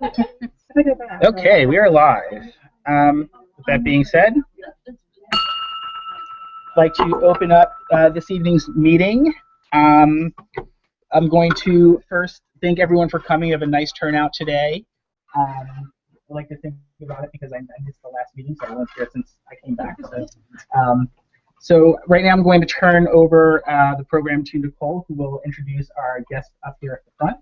Okay, we are live. With that being said, I'd like to open up this evening's meeting. I'm going to first thank everyone for coming. We have a nice turnout today. I like to think about it because I missed the last meeting, so I wasn't here since I came back. So right now I'm going to turn over the program to Nicole, who will introduce our guest up here at the front.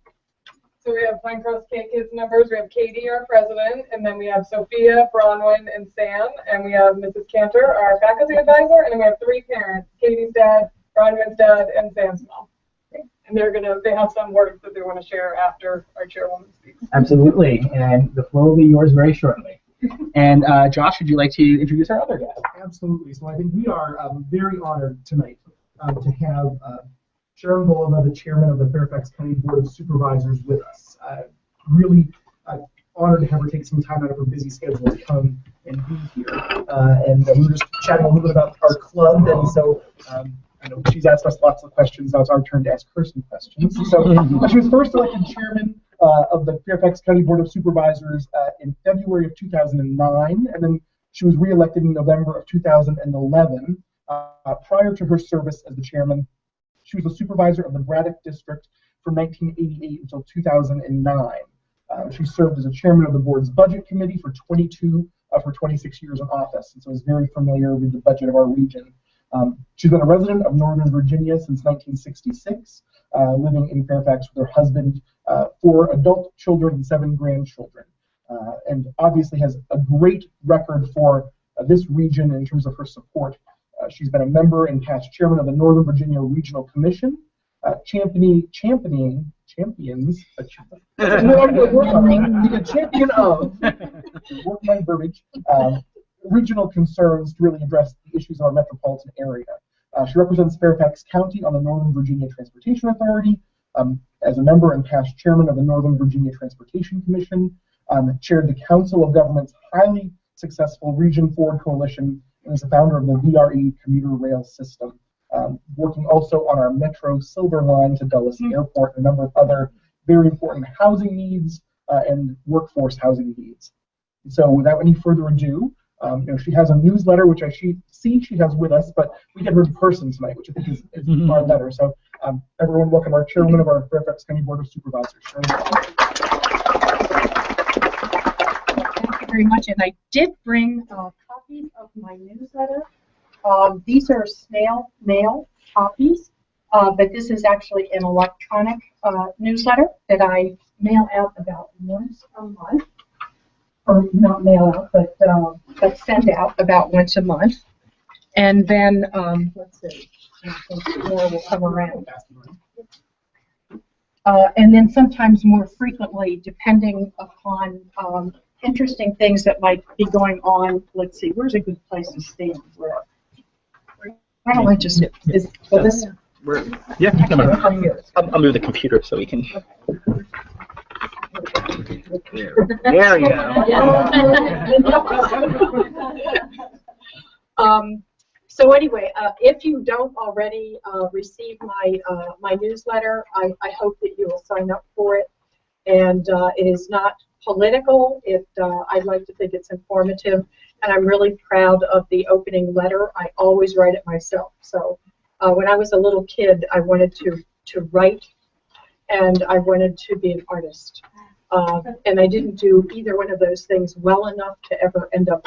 So we have Pine Cross Kids members, we have Katie, our president, and then we have Sophia, Bronwyn, and Sam, and we have Mrs. Cantor, our faculty advisor, and then we have three parents, Katie's dad, Bronwyn's dad, and Sam's mom. And they have some words that they want to share after our chairwoman speaks. Absolutely, and the floor will be yours very shortly. And Josh, would you like to introduce our other guest? Absolutely. So I think we are very honored tonight to have Sharon Bulova, the chairman of the Fairfax County Board of Supervisors, with us. Really honored to have her take some time out of her busy schedule to come and be here. And we were just chatting a little bit about our club, and so I know she's asked us lots of questions. Now it's our turn to ask her some questions. So she was first elected chairman of the Fairfax County Board of Supervisors in February of 2009, and then she was re-elected in November of 2011. Prior to her service as the chairman, she was a supervisor of the Braddock District from 1988 until 2009. She served as a chairman of the board's budget committee for 22 of her 26 years in office, and so is very familiar with the budget of our region. She's been a resident of Northern Virginia since 1966, living in Fairfax with her husband, 4 adult children and 7 grandchildren, and obviously has a great record for this region in terms of her support. She's been a member and past chairman of the Northern Virginia Regional Commission, championing champions, the champion of work my verbiage, regional concerns to really address the issues of our metropolitan area. She represents Fairfax County on the Northern Virginia Transportation Authority, as a member and past chairman of the Northern Virginia Transportation Commission, chaired the Council of Government's highly successful Region 4 Coalition, and is the founder of the VRE commuter rail system, working also on our Metro Silver Line to Dulles Airport, and a number of other very important housing needs and workforce housing needs. So without any further ado, she has a newsletter, which she has with us, but we get her in person tonight, which I think is far better. So everyone, welcome our chairwoman of our Fairfax County Board of Supervisors, Sharon. Thank you very much, and I did bring copies of my newsletter. These are snail mail copies, but this is actually an electronic newsletter that I mail out about once a month. Or not mail out, but send out about once a month. And then, let's see, I think more will come around. And then sometimes more frequently, depending upon interesting things that might be going on. Let's see, where's a good place to stand? Why don't I just, will this? Yeah, I'll move the computer so we can. There you go. So anyway, if you don't already receive my newsletter, I hope that you will sign up for it. And it is not political. I'd like to think it's informative, and I'm really proud of the opening letter. I always write it myself. So when I was a little kid, I wanted to write, and I wanted to be an artist. And I didn't do either one of those things well enough to ever end up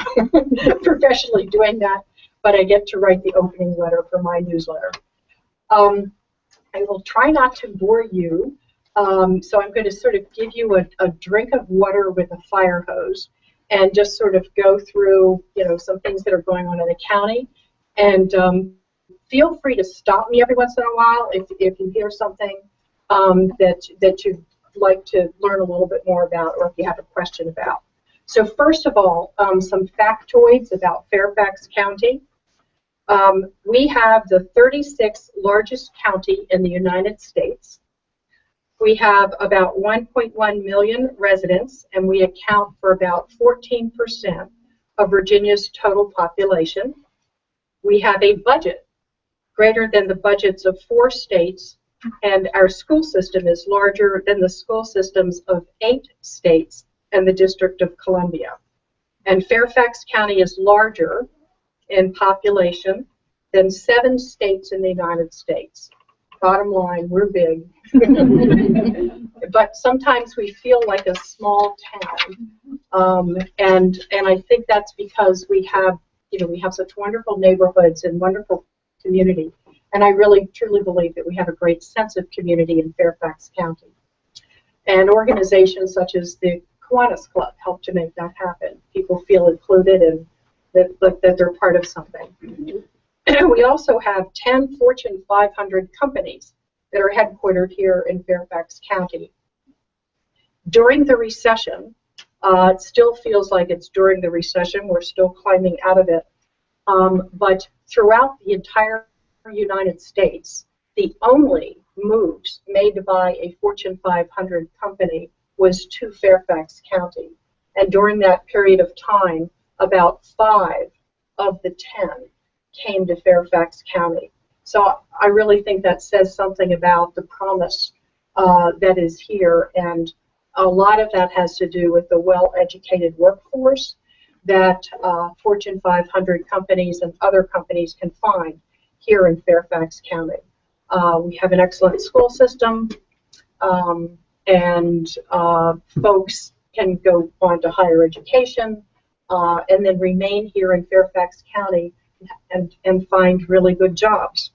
professionally doing that, but I get to write the opening letter for my newsletter. I will try not to bore you, so I'm going to sort of give you a drink of water with a fire hose and just sort of go through, some things that are going on in the county. And feel free to stop me every once in a while if you hear something that you'd like to learn a little bit more about, or if you have a question about. So first of all, some factoids about Fairfax County. We have the 36th largest county in the United States. We have about 1.1 million residents, and we account for about 14% of Virginia's total population. We have a budget greater than the budgets of 4 states, and our school system is larger than the school systems of 8 states and the District of Columbia. And Fairfax County is larger in population than 7 states in the United States. Bottom line, we're big. But sometimes we feel like a small town. And I think that's because we have such wonderful neighborhoods and wonderful community. And I really, truly believe that we have a great sense of community in Fairfax County. And organizations such as the Kiwanis Club help to make that happen. People feel included and that they're part of something. We also have 10 Fortune 500 companies that are headquartered here in Fairfax County. During the recession, it still feels like it's during the recession. We're still climbing out of it. But throughout the entire United States, the only moves made by a Fortune 500 company was to Fairfax County. And during that period of time, about 5 of the 10 came to Fairfax County. So I really think that says something about the promise that is here, and a lot of that has to do with the well-educated workforce that Fortune 500 companies and other companies can find here in Fairfax County. We have an excellent school system, and folks can go on to higher education and then remain here in Fairfax County and find really good jobs.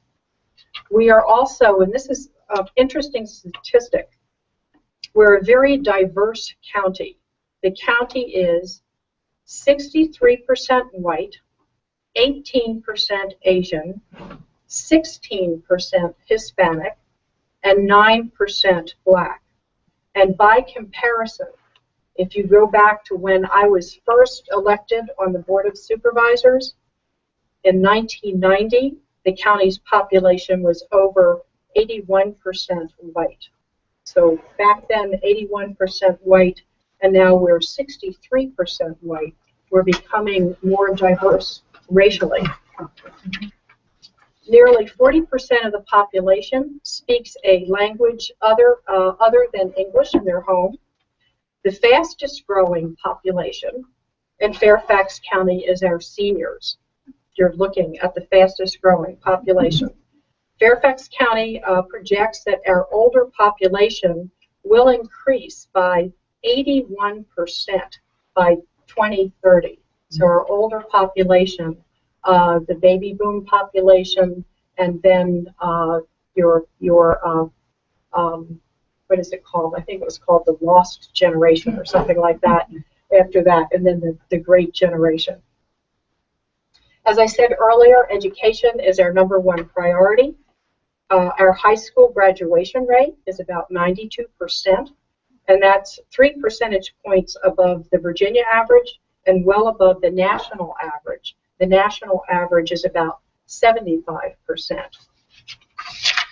We are also, and this is an interesting statistic, we're a very diverse county. The county is 63% white, 18% Asian, 16% Hispanic, and 9% Black. And by comparison, if you go back to when I was first elected on the Board of Supervisors in 1990, the county's population was over 81% white. So back then, 81% white, and now we're 63% white. We're becoming more diverse racially. Nearly 40% of the population speaks a language other than English in their home. The fastest growing population in Fairfax County is our seniors. You're looking at the fastest growing population. Fairfax County projects that our older population will increase by 81% by 2030. So our older population, the baby boom population, and then what is it called? I think it was called the lost generation or something like that after that, and then the great generation. As I said earlier, education is our #1 priority. Our high school graduation rate is about 92%, and that's 3 percentage points above the Virginia average and well above the national average. The national average is about 75%.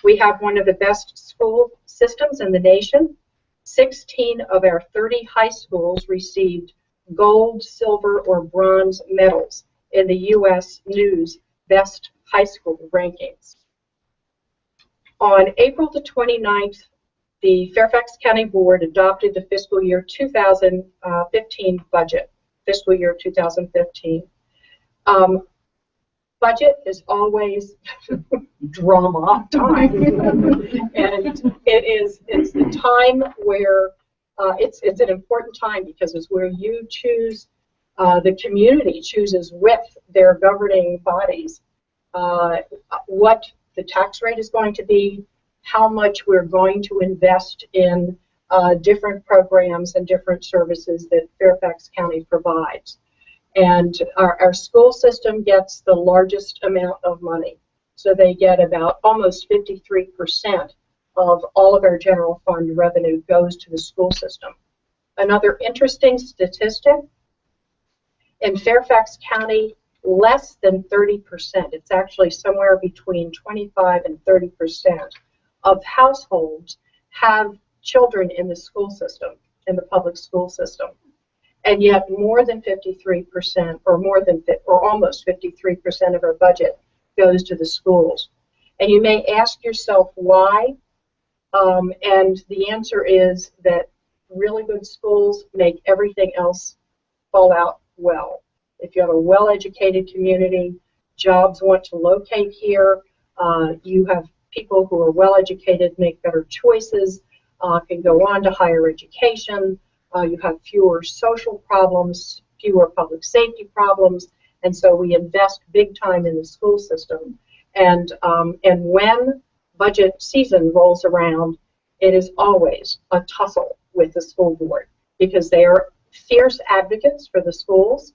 We have one of the best school systems in the nation. 16 of our 30 high schools received gold, silver, or bronze medals in the U.S. News Best High School rankings. On April the 29th, the Fairfax County Board adopted the fiscal year 2015 budget, fiscal year 2015. Budget is always drama time, and it's the time where it's an important time because it's where you choose, the community chooses with their governing bodies what the tax rate is going to be, how much we're going to invest in different programs and different services that Fairfax County provides. And our school system gets the largest amount of money. So they get about almost 53% of all of our general fund revenue goes to the school system. Another interesting statistic, in Fairfax County, less than 30%, it's actually somewhere between 25 and 30% of households have children in the school system, in the public school system. And yet more than 53%, or almost 53% of our budget goes to the schools. And you may ask yourself why, and the answer is that really good schools make everything else fall out well. If you have a well-educated community, jobs want to locate here, you have people who are well-educated make better choices, can go on to higher education, you have fewer social problems, fewer public safety problems, and so we invest big time in the school system. And when budget season rolls around, it is always a tussle with the school board because they are fierce advocates for the schools.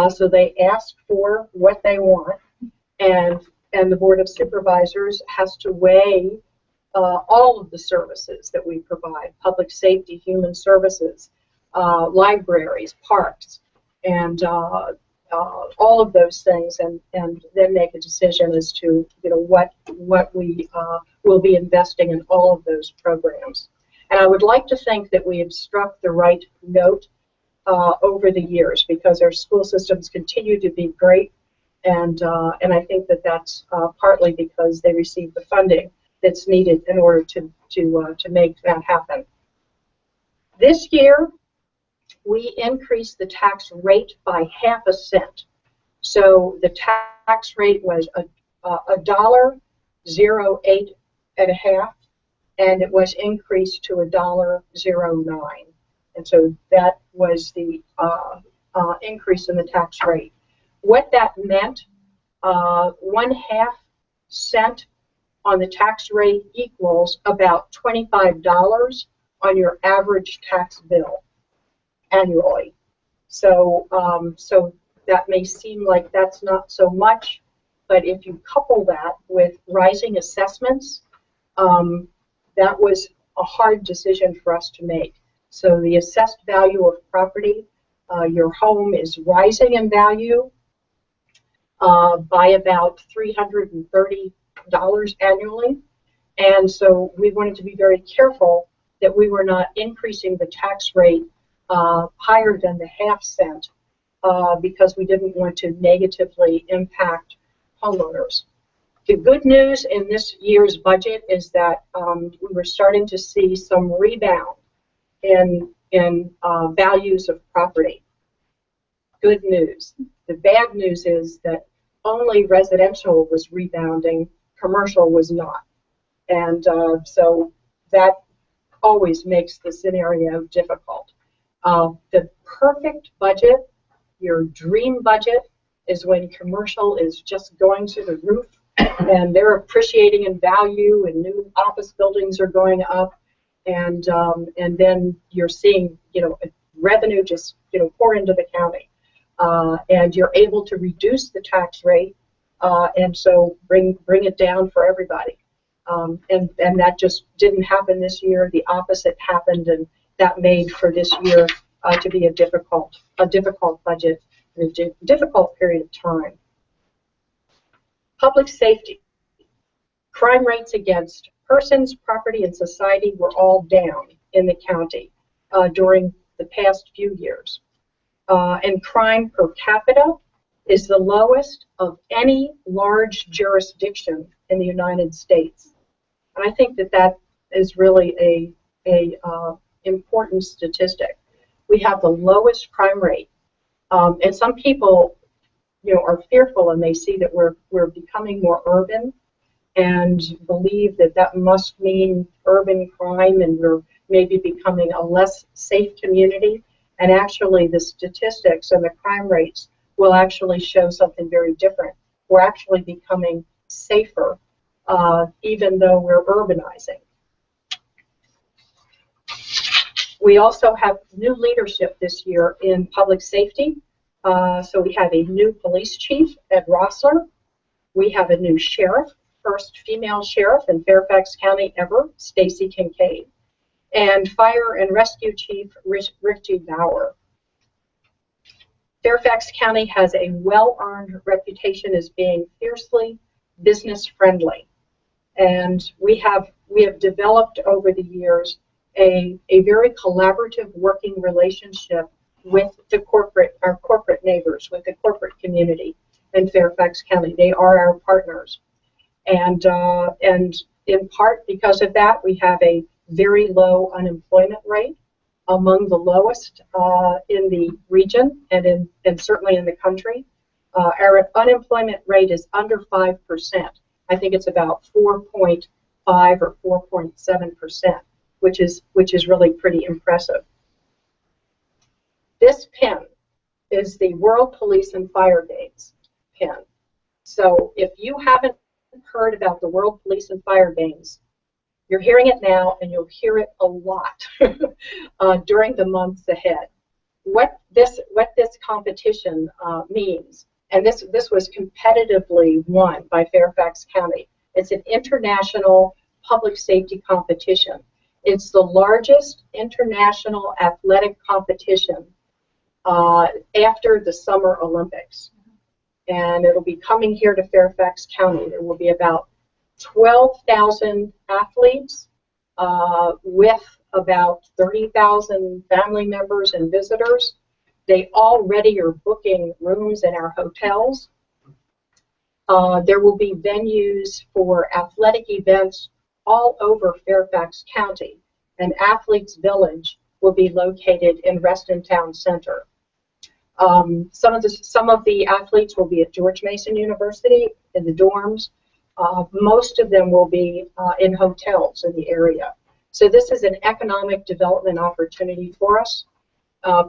So they ask for what they want, and the Board of Supervisors has to weigh all of the services that we provide: public safety, human services, libraries, parks, and all of those things, and then make a decision as to what we will be investing in all of those programs. And I would like to think that we have struck the right note over the years, because our school systems continue to be great, and I think that that's partly because they receive the funding that's needed in order to make that happen. This year, we increased the tax rate by ½ cent. So the tax rate was $1.08½, and it was increased to $1.09. And so that was the increase in the tax rate. What that meant, ½ cent on the tax rate equals about $25 on your average tax bill annually. So, so that may seem like that's not so much, but if you couple that with rising assessments, that was a hard decision for us to make. So the assessed value of property, your home is rising in value by about $330 annually. And so we wanted to be very careful that we were not increasing the tax rate higher than the ½ cent because we didn't want to negatively impact homeowners. The good news in this year's budget is that we were starting to see some rebound in values of property. Good news. The bad news is that only residential was rebounding, commercial was not. And so that always makes the scenario difficult. The perfect budget, your dream budget, is when commercial is just going to the roof and they're appreciating in value and new office buildings are going up, and then you're seeing revenue just pour into the county, and you're able to reduce the tax rate and so bring it down for everybody. And that just didn't happen this year. The opposite happened, and that made for this year to be a difficult budget and a difficult period of time. Public safety. Crime rates against persons, property, and society were all down in the county during the past few years. And crime per capita is the lowest of any large jurisdiction in the United States. And I think that that is really a important statistic. We have the lowest crime rate, and some people, are fearful, and they see that we're becoming more urban, and believe that that must mean urban crime, and we're maybe becoming a less safe community. And actually, the statistics and the crime rates will actually show something very different. We're actually becoming safer, even though we're urbanizing. We also have new leadership this year in public safety. So we have a new police chief, Ed Rossler. We have a new sheriff, first female sheriff in Fairfax County ever, Stacy Kincaid, and fire and rescue chief, Richie Bauer. Fairfax County has a well-earned reputation as being fiercely business-friendly, and we have developed over the years a very collaborative working relationship with our corporate neighbors, with the corporate community in Fairfax County. They are our partners, and in part because of that, we have a very low unemployment rate. among the lowest in the region and certainly in the country. Our unemployment rate is under 5%. I think it's about 4.5 or 4.7%, which is really pretty impressive. This pin is the World Police and Fire Games pin. So if you haven't heard about the World Police and Fire Games, you're hearing it now, and you'll hear it a lot during the months ahead. What this competition means, and this was competitively won by Fairfax County. It's an international public safety competition. It's the largest international athletic competition after the Summer Olympics. And it'll be coming here to Fairfax County. There will be about 12,000 athletes with about 30,000 family members and visitors. They already are booking rooms in our hotels. There will be venues for athletic events all over Fairfax County. And Athletes Village will be located in Reston Town Center. Some of the athletes will be at George Mason University in the dorms. Most of them will be in hotels in the area. So this is an economic development opportunity for us.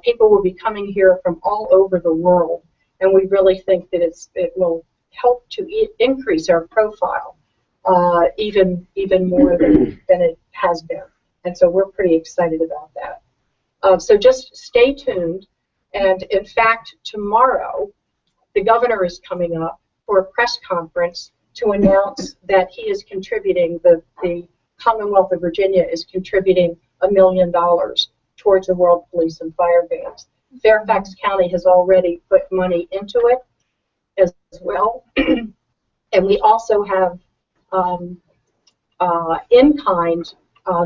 People will be coming here from all over the world, and we really think that it will help to increase our profile even more than it has been. And so we're pretty excited about that. So just stay tuned. And in fact, tomorrow, the governor is coming up for a press conference to announce that he is contributing, the Commonwealth of Virginia is contributing $1 million towards the World Police and Fire Games. Fairfax County has already put money into it as well. And we also have in-kind,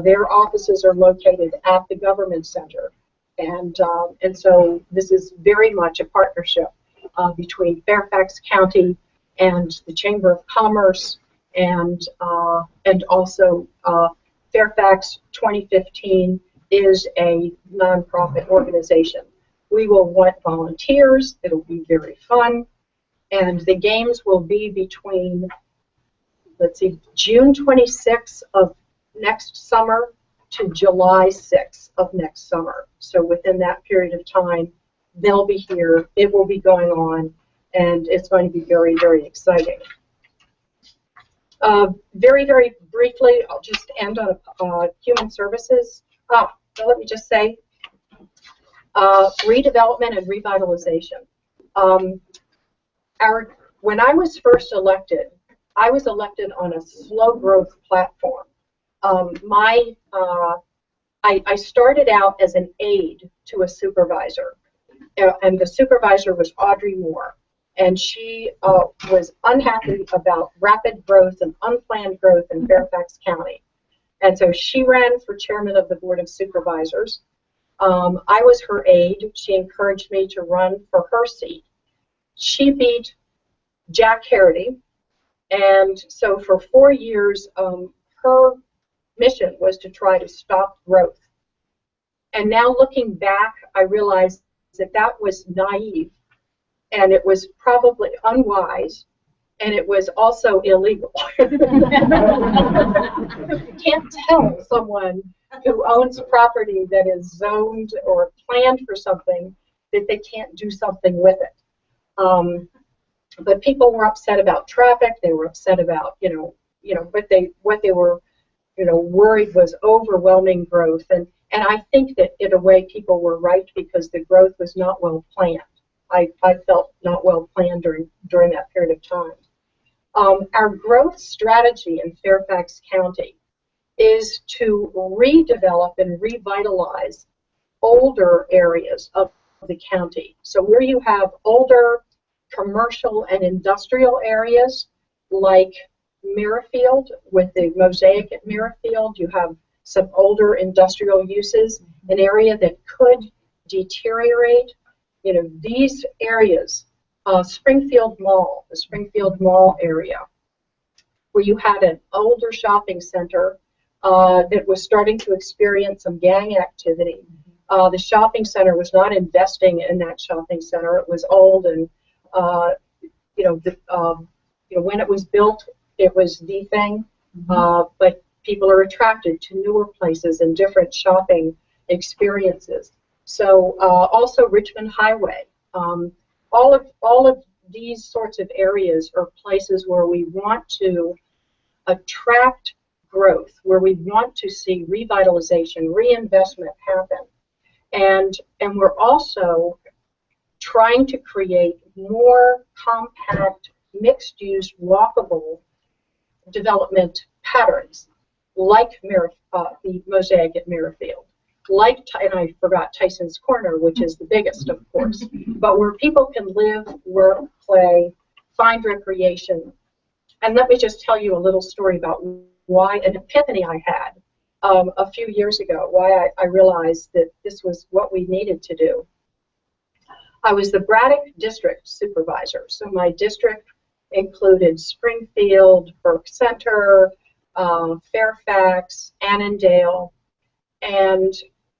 their offices are located at the government center. And so this is very much a partnership between Fairfax County and the Chamber of Commerce and also Fairfax 2015 is a nonprofit organization. We will want volunteers. It'll be very fun. And the games will be between, let's see, June 26th of next summer to July 6th of next summer. So within that period of time, they'll be here, it will be going on, and it's going to be very, very exciting. Very, very briefly, I'll just end on human services. Let me just say, redevelopment and revitalization. When I was first elected, I was elected on a slow growth platform. I started out as an aide to a supervisor, and the supervisor was Audrey Moore, and she was unhappy about rapid growth and unplanned growth in Fairfax County. And so she ran for chairman of the Board of Supervisors. I was her aide. She encouraged me to run for her seat. She beat Jack Harity, and so for 4 years, her mission was to try to stop growth. And now looking back, I realized that that was naive, and it was probably unwise, and it was also illegal. You can't tell someone who owns property that is zoned or planned for something that they can't do something with it. But people were upset about traffic. They were upset about, what they were, worried was overwhelming growth. And I think that in a way people were right, because the growth was not well planned. I felt not well planned during that period of time. Our growth strategy in Fairfax County is to redevelop and revitalize older areas of the county. So where you have older commercial and industrial areas like Merrifield, with the mosaic at Merrifield, you have some older industrial uses, an area that could deteriorate. These areas, Springfield Mall, the Springfield Mall area, where you had an older shopping center that was starting to experience some gang activity. The shopping center was not investing in that shopping center. It was old, and when it was built, it was the thing. But people are attracted to newer places and different shopping experiences. So also Richmond Highway. All of these sorts of areas are places where we want to attract growth, where we want to see revitalization, reinvestment happen. And we're also trying to create more compact, mixed-use, walkable development patterns, like the Mosaic at Merrifield, and I forgot Tysons Corner, which is the biggest, of course, but where people can live, work, play, find recreation. And let me just tell you a little story about why, an epiphany I had a few years ago, why I realized that this was what we needed to do. I was the Braddock District Supervisor, so my district included Springfield, Burke Center, Fairfax, Annandale, and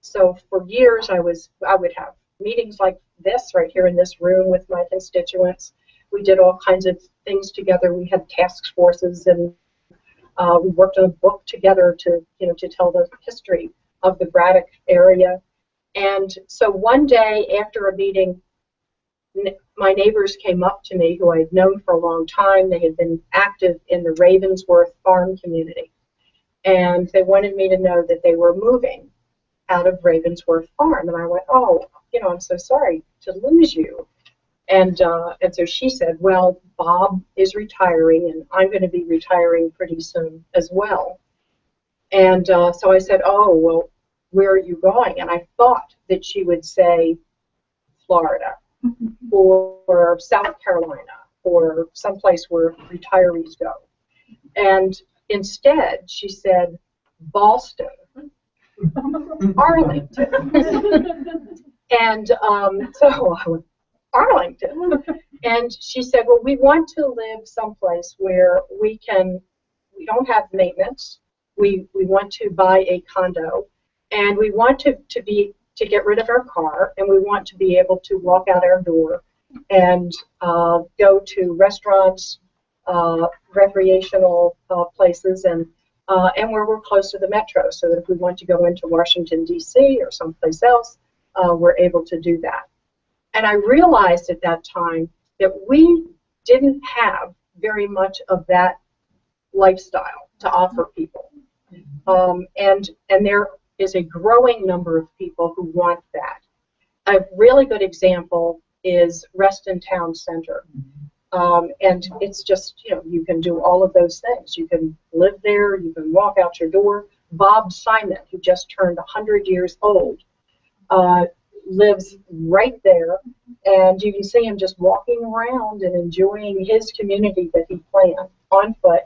so for years I would have meetings like this right here in this room with my constituents. We did all kinds of things together. We had task forces, and we worked on a book together to tell the history of the Braddock area. And so one day after a meeting, my neighbors came up to me, who I had known for a long time. They had been active in the Ravensworth farm community, and they wanted me to know that they were moving out of Ravensworth Farm. And I went, oh, I'm so sorry to lose you. And so she said, well, Bob is retiring, and I'm going to be retiring pretty soon as well. And so I said, oh, well, where are you going? And I thought that she would say Florida or South Carolina or someplace where retirees go. And instead, she said Boston, Arlington. And so I went, Arlington. And she said, well, we want to live someplace where we don't have maintenance. We want to buy a condo, and we want to get rid of our car, and we want to be able to walk out our door and go to restaurants, recreational places, and where we're close to the metro, so that if we want to go into Washington, D.C. or someplace else, we're able to do that. And I realized at that time that we didn't have very much of that lifestyle to offer people. And there is a growing number of people who want that. A really good example is Reston Town Center. And it's just, you can do all of those things. You can live there, you can walk out your door. Bob Simon, who just turned 100 years old, lives right there, and you can see him just walking around and enjoying his community that he planned on foot.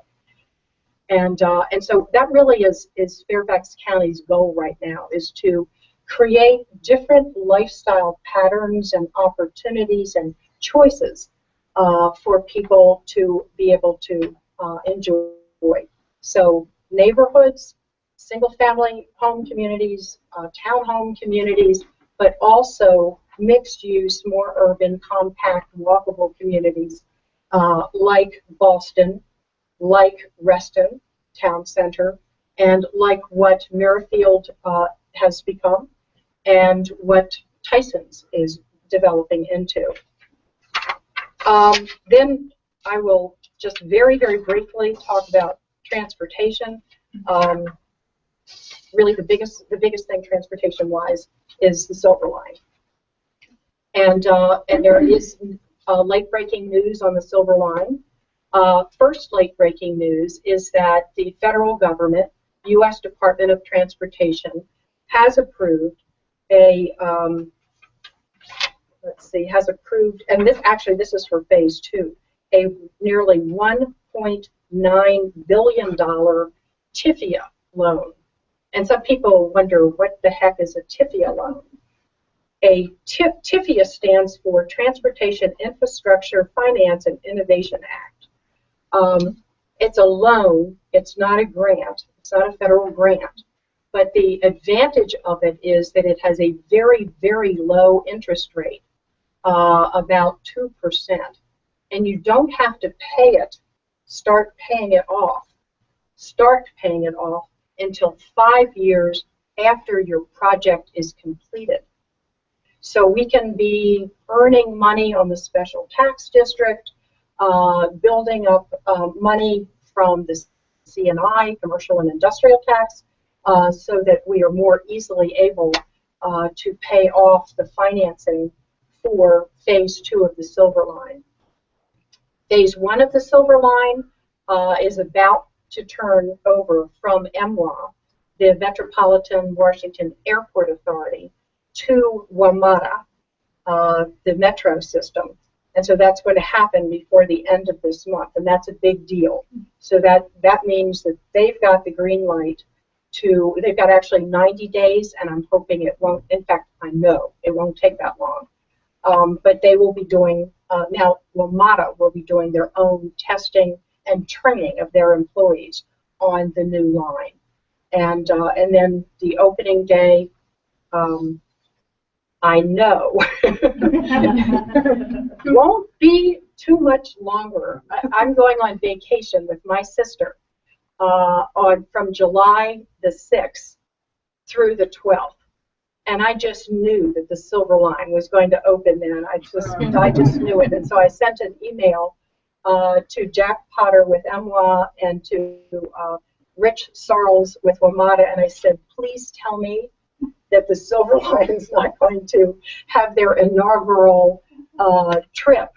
And so that really is Fairfax County's goal right now, is to create different lifestyle patterns and opportunities and choices for people to be able to enjoy. So neighborhoods, single-family home communities, townhome communities, but also mixed-use, more urban, compact, walkable communities like Boston, like Reston Town Center, and like what Merrifield has become, and what Tysons is developing into. Then I will just very, very briefly talk about transportation. Really, the biggest thing transportation-wise is the Silver Line, and there is late-breaking news on the Silver Line. First late-breaking news is that the federal government, U.S. Department of Transportation, has approved and this is for phase 2, a nearly $1.9 billion TIFIA loan. And some people wonder, what the heck is a TIFIA loan? A TIFIA stands for Transportation Infrastructure Finance and Innovation Act. It's a loan. It's not a grant. It's not a federal grant. But the advantage of it is that it has a very, very low interest rate, about 2%. And you don't have to start paying it off until 5 years after your project is completed. So we can be earning money on the special tax district, building up money from the C&I, commercial and industrial tax, so that we are more easily able to pay off the financing for phase 2 of the Silver Line. Phase 1 of the Silver Line is about to turn over from MWA, the Metropolitan Washington Airport Authority, to WMATA, the metro system. And so that's going to happen before the end of this month, and that's a big deal. So that means that they've got the green light they've got actually 90 days, and I'm hoping it won't, in fact, I know it won't take that long. But they will be doing, now WMATA will be doing their own testing and training of their employees on the new line. And then the opening day, I know, won't be too much longer. I'm going on vacation with my sister from July the 6th through the 12th. And I just knew that the Silver Line was going to open then. I just knew it. And so I sent an email to Jack Potter with MWA and to Rich Sarles with WMATA, and I said, please tell me that the Silver Line is not going to have their inaugural trip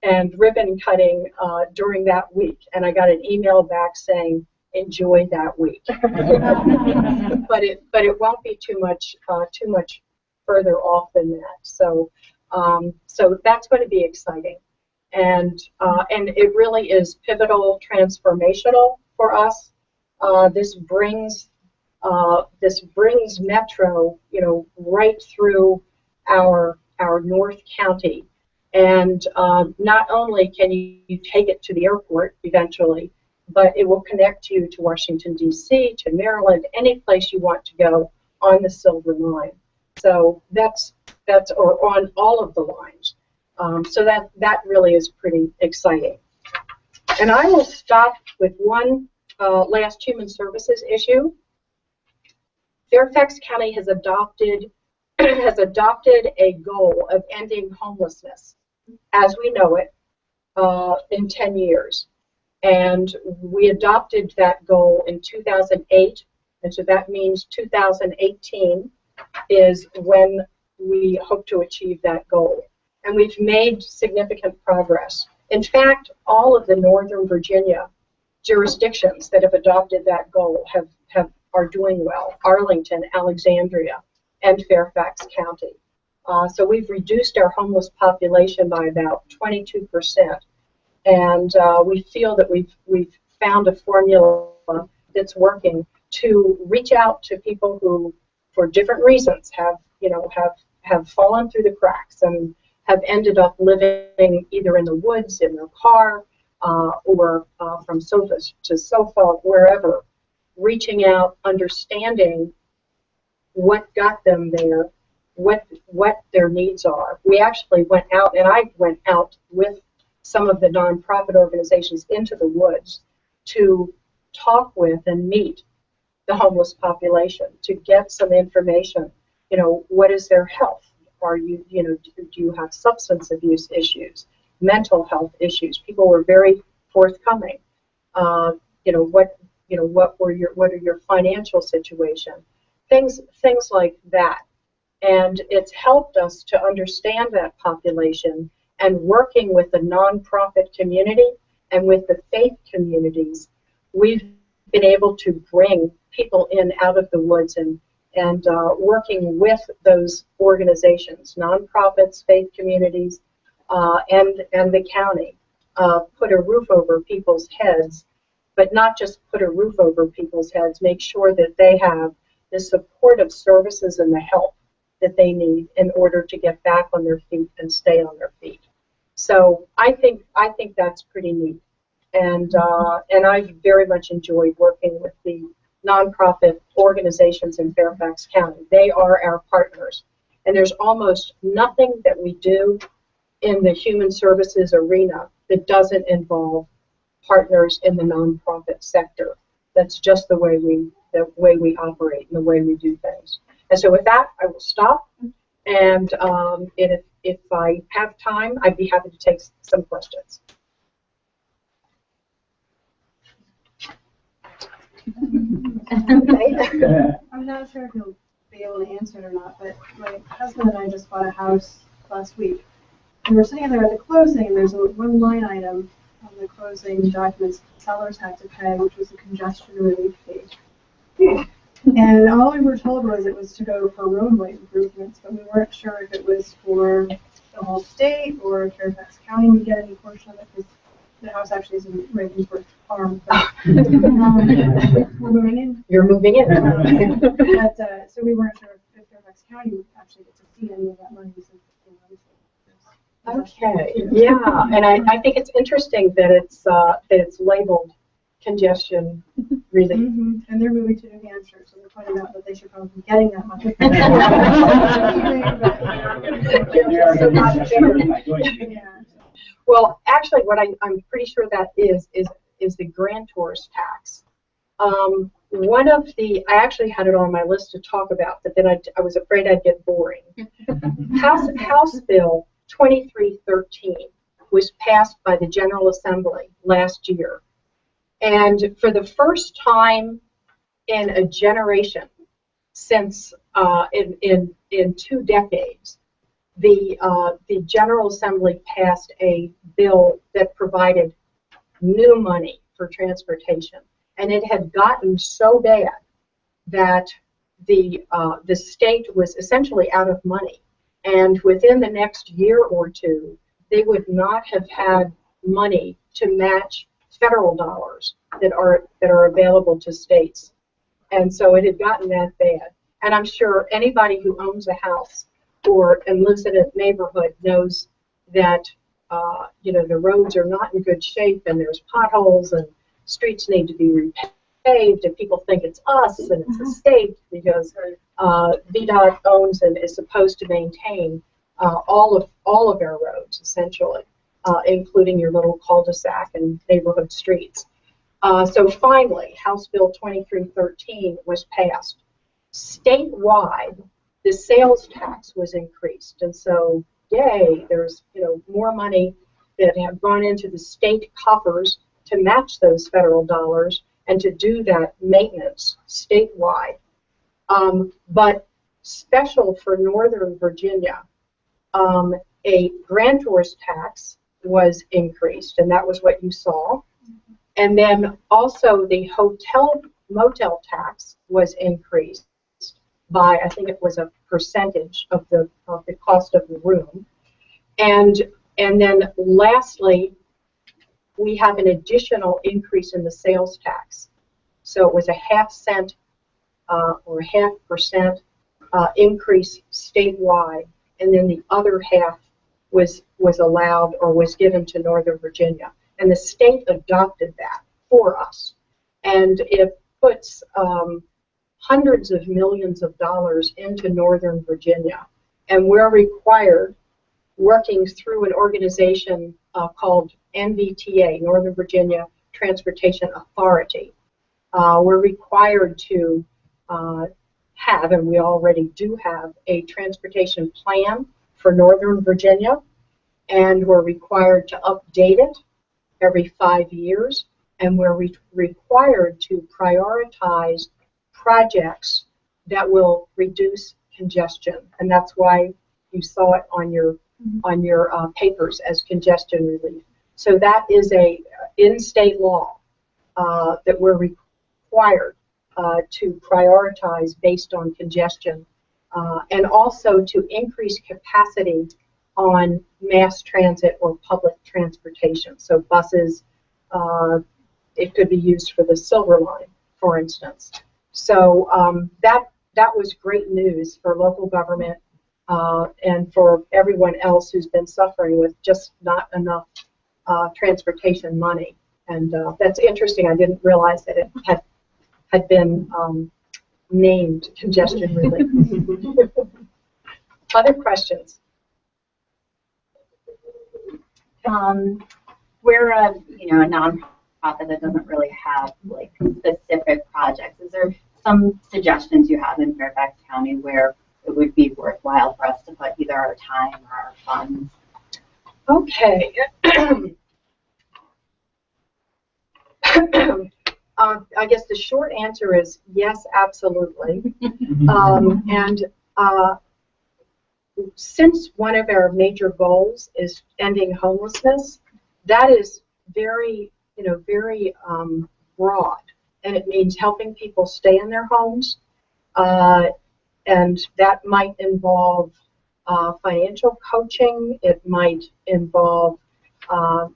and ribbon cutting during that week. And I got an email back saying, enjoy that week. but it won't be too much further off than that. So that's going to be exciting, and it really is pivotal, transformational for us. This brings Metro, right through our North County, and not only can you take it to the airport eventually, but it will connect you to Washington, D.C., to Maryland, any place you want to go on the Silver Line. So that's or on all of the lines. So that really is pretty exciting. And I will stop with one last human services issue. Fairfax County has adopted a goal of ending homelessness as we know it in 10 years. And we adopted that goal in 2008, and so that means 2018 is when we hope to achieve that goal. And we've made significant progress. In fact, all of the Northern Virginia jurisdictions that have adopted that goal are doing well. Arlington, Alexandria, and Fairfax County. So we've reduced our homeless population by about 22%. And we feel that we've found a formula that's working to reach out to people who, for different reasons, have fallen through the cracks and have ended up living either in the woods, in their car, or from sofa to sofa, wherever, reaching out, understanding what got them there, what their needs are. We actually went out, and I went out with some of the nonprofit organizations into the woods to talk with and meet the homeless population, to get some information. What is their health? Do you have substance abuse issues, mental health issues? People were very forthcoming. What are your financial situation? Things like that. And it's helped us to understand that population, and working with the nonprofit community and with the faith communities, we've been able to bring people in out of the woods and working with those organizations, nonprofits, faith communities, and the county, put a roof over people's heads, but not just put a roof over people's heads, make sure that they have the supportive services and the help that they need in order to get back on their feet and stay on their feet. So I think that's pretty neat, and I've very much enjoyed working with the nonprofit organizations in Fairfax County. They are our partners. And there's almost nothing that we do in the human services arena that doesn't involve partners in the nonprofit sector. That's just the way we operate and the way we do things. And so with that, I will stop. And if I have time, I'd be happy to take some questions. I'm not sure if you'll be able to answer it or not, but my husband and I just bought a house last week. And we're sitting there at the closing, and there's one line item on the closing documents sellers had to pay, which was a congestion relief fee. And all we were told was it was to go for roadway improvements, but we weren't sure if it was for the whole state or if Fairfax County would get any portion of it, because the house actually is in Ravensworth Farm. But, we're moving in. You're moving in. But, so we weren't sure if Fairfax County would actually get to see any of that money. Okay, yeah, and I think it's interesting that it's labeled congestion relief. And they're moving to New Hampshire, so they're pointing out that they should probably be getting that money. Well, actually, what I'm pretty sure that is the grantor's tax. One of I actually had it on my list to talk about, but then I was afraid I'd get boring. House Bill 2313 was passed by the General Assembly last year. And for the first time in a generation, since in 2 decades, the General Assembly passed a bill that provided new money for transportation. And it had gotten so bad that the state was essentially out of money. And within the next year or two, they would not have had money to match federal dollars that are available to states. And so it had gotten that bad. And I'm sure anybody who owns a house and lives in a neighborhood knows that the roads are not in good shape, and there's potholes, and streets need to be repaved, and people think it's us and it's the state, because VDOT owns and is supposed to maintain all of our roads, essentially, including your little cul-de-sac and neighborhood streets. So finally, House Bill 2313 was passed. Statewide, the sales tax was increased, and so yay, there's more money that have gone into the state coffers to match those federal dollars and to do that maintenance statewide. But special for Northern Virginia, a grantor's tax was increased, and that was what you saw. And then also the hotel motel tax was increased by, I think it was a percentage of the cost of the room. And then lastly, we have an additional increase in the sales tax. So it was a 0.5 cent or 0.5% increase statewide, and then the other half was allowed or was given to Northern Virginia. And the state adopted that for us. And it puts hundreds of millions of dollars into Northern Virginia. And we're required, working through an organization called NVTA, Northern Virginia Transportation Authority, we're required to have, and we already do have, a transportation plan for Northern Virginia, and we're required to update it every 5 years, and we're required to prioritize projects that will reduce congestion, and that's why you saw it on your papers as congestion relief. So that is a in-state law that we're required to prioritize based on congestion, and also to increase capacity on mass transit or public transportation. So buses, it could be used for the Silver Line, for instance. So that was great news for local government and for everyone else who's been suffering with just not enough transportation money. And that's interesting. I didn't realize that it had had been named congestion relief. Other questions? We're a a nonprofit that doesn't really have like specific projects. Is there some suggestions you have in Fairfax County where it would be worthwhile for us to put either our time or our funds? Okay. I guess the short answer is yes, absolutely. Since one of our major goals is ending homelessness, that is very, very broad, and it means helping people stay in their homes, and that might involve financial coaching. It might involve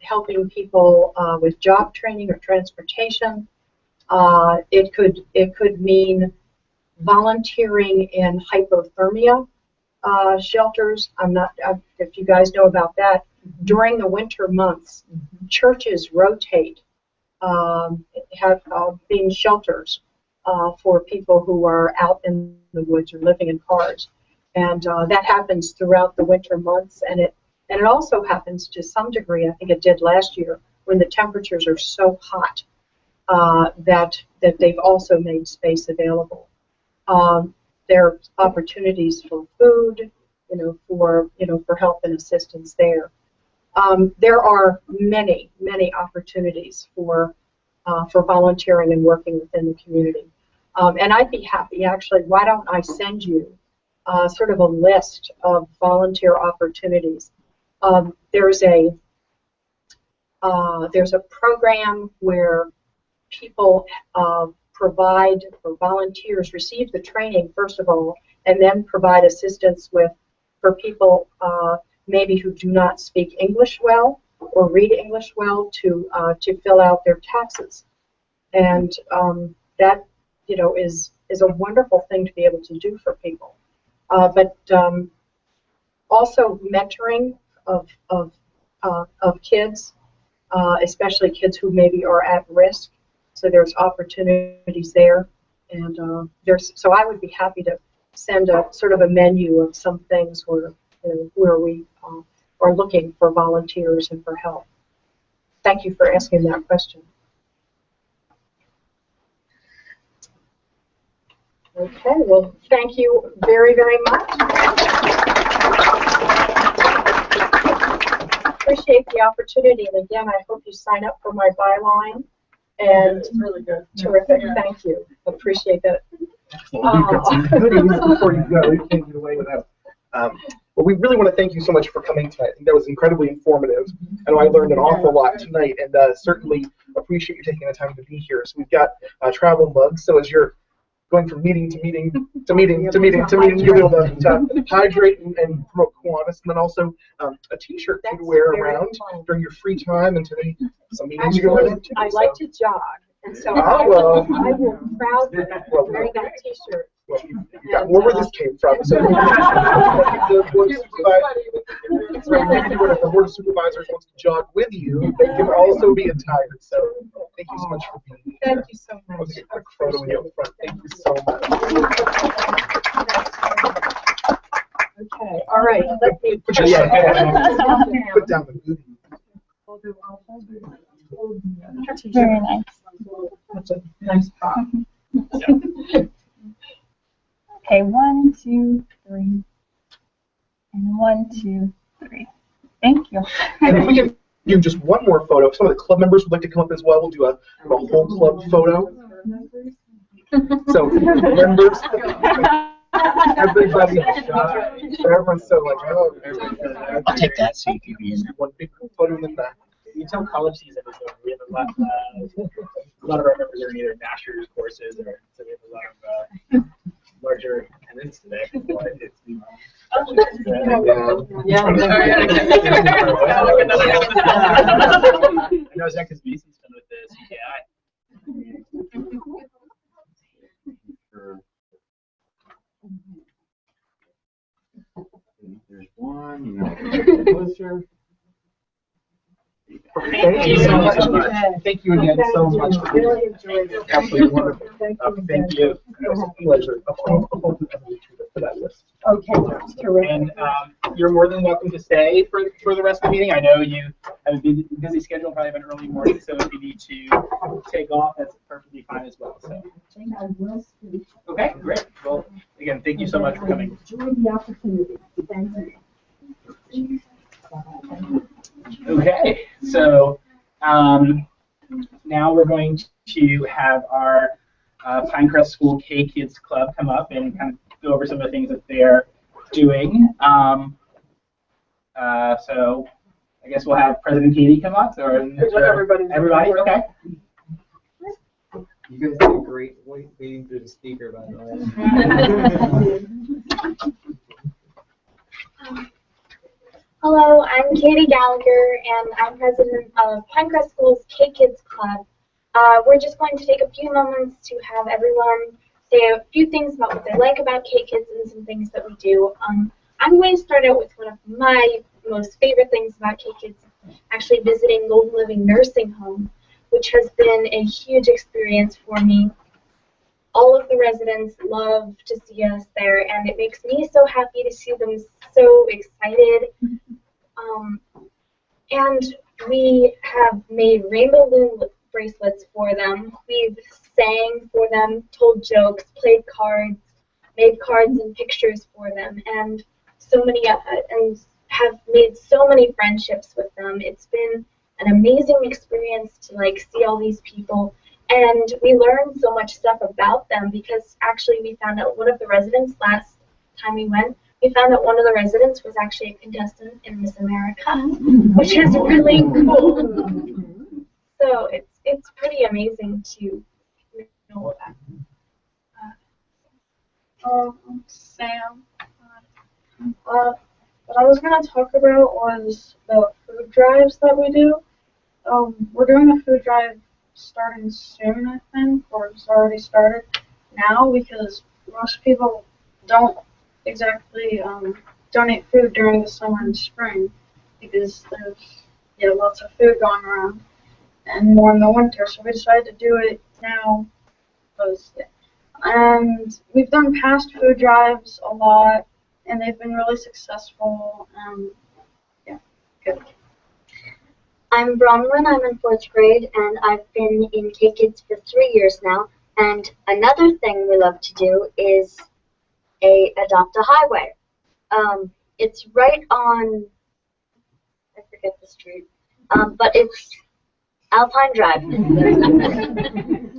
helping people with job training or transportation. It could mean volunteering in hypothermia shelters. If you guys know about that. During the winter months, churches rotate, being shelters for people who are out in the woods or living in cars, and that happens throughout the winter months, and it also happens to some degree. I think it did last year when the temperatures are so hot that they've also made space available. There are opportunities for food, for help and assistance there. There are many opportunities for volunteering and working within the community. And I'd be happy, actually, why don't I send you sort of a list of volunteer opportunities. There's a program where people provide, or volunteers receive the training first of all, and then provide assistance for people maybe who do not speak English well or read English well to fill out their taxes, and that is a wonderful thing to be able to do for people. But also mentoring of kids, especially kids who maybe are at risk. So there's opportunities there, and so I would be happy to send a sort of a menu of some things where we are looking for volunteers and for help. Thank you for asking that question. Okay, well, thank you very, very much. Appreciate the opportunity, and again, I hope you sign up for my byline. And it's really good. Terrific, thank you. Appreciate that. We've got some goodies before you go. You can't get away without. But we really want to thank you so much for coming tonight. I think that was incredibly informative. I know I learned an awful lot tonight, and certainly appreciate you taking the time to be here. So we've got travel mugs. So as you're going from meeting to meeting to meeting to meeting to meeting, you'll be able to hydrate and promote Kiwanis, and then also a T-shirt to wear around during your free time and today some meetings you go into. I like to jog, and so I will proudly wear that T-shirt. Well, you got more where this came from. So, if the Board of Supervisors wants to jog with you, they can also be attired. So, thank you so much for being here. Thank you so much. I'll take a quick photo of you up front. Thank you so much. Okay, all right. Let me put down the goodie. Very nice. That's a nice prop. Okay, 1, 2, 3, and 1, 2, 3. Thank you. And if we can do just one more photo, if some of the club members would like to come up as well, we'll do a whole club photo. So members, everybody, everyone's so like, oh, I'll take that so you can be in. One big photo in the back. You tell college season is over. We have a lot of our members are in either master's courses, or so we have a lot of larger attendance today. Yeah. I know Zach is Mason's done with this. Yeah. There's one, closer. Thank you so much. Thank you again so much. Really enjoyed it. Absolutely wonderful. Thank you. It was a pleasure. For that list. Okay, that's terrific. And you're more than welcome to stay for the rest of the meeting. I know you have a busy schedule, probably have an early morning, so if you need to take off, that's perfectly fine as well. So. Okay, great. Well, again, thank you so much for coming. Enjoy the opportunity. Thank you. Okay, so now we're going to have our Pinecrest School K Kids Club come up and kind of go over some of the things that they're doing. So I guess we'll have President Katie come up. Or Everybody. Okay. You guys did great waiting through the speaker, by the way. Hello, I'm Katie Gallagher, and I'm president of Pinecrest School's K Kids Club. We're just going to take a few moments to have everyone say a few things about what they like about K Kids and some things that we do. I'm going to start out with one of my most favorite things about K Kids, actually visiting Golden Living Nursing Home, which has been a huge experience for me. All of the residents love to see us there, and it makes me so happy to see them so excited. And we have made rainbow balloon bracelets for them. We've sang for them, told jokes, played cards, made cards and pictures for them, and so many and have made so many friendships with them. It's been an amazing experience to see all these people. And we learned so much stuff about them because actually we found out one of the residents last time we went, we found out one of the residents was actually a contestant in Miss America, which is really cool. So it's pretty amazing to know that. Sam. What I was going to talk about was the food drives that we do. We're doing a food drive starting soon, I think, or it's already started now because most people don't exactly donate food during the summer and spring because there's lots of food going around and more in the winter. So we decided to do it now and we've done past food drives a lot and they've been really successful. Good. I'm Bronwyn, I'm in 4th grade, and I've been in K Kids for 3 years now. And another thing we love to do is adopt a highway. It's right on, I forget the street, but it's Alpine Drive.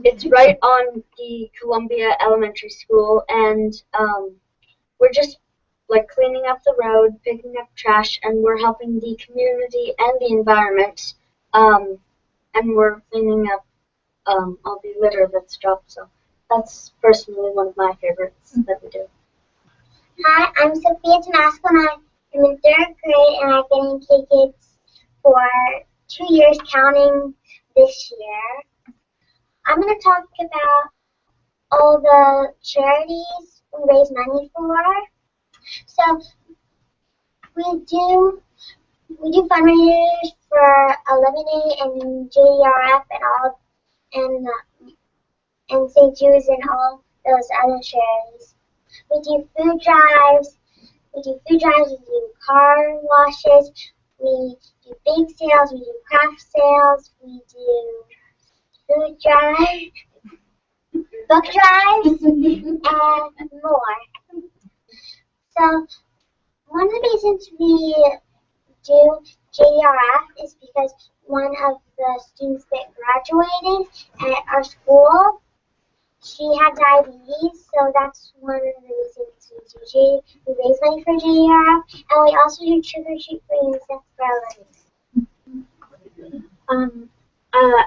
It's right on the Columbia Elementary School, and we're just cleaning up the road, picking up trash, and we're helping the community and the environment, and we're cleaning up all the litter that's dropped. So that's personally one of my favorites that we do. Hi, I'm Sophia Tanasco, and I'm in 3rd grade, and I've been in K Kids for 2 years, counting this year. I'm going to talk about all the charities we raise money for. So we do fundraisers for Lemonade and JDRF and St. Jude's and all those other charities. We do food drives. We do car washes. We do bake sales. We do craft sales. We do food drives, book drives, and more. So one of the reasons we do JDRF is because one of the students that graduated at our school, she had diabetes, so that's one of the reasons we raise money for JDRF, and we also do trick-or-treat for UNICEF for our learners.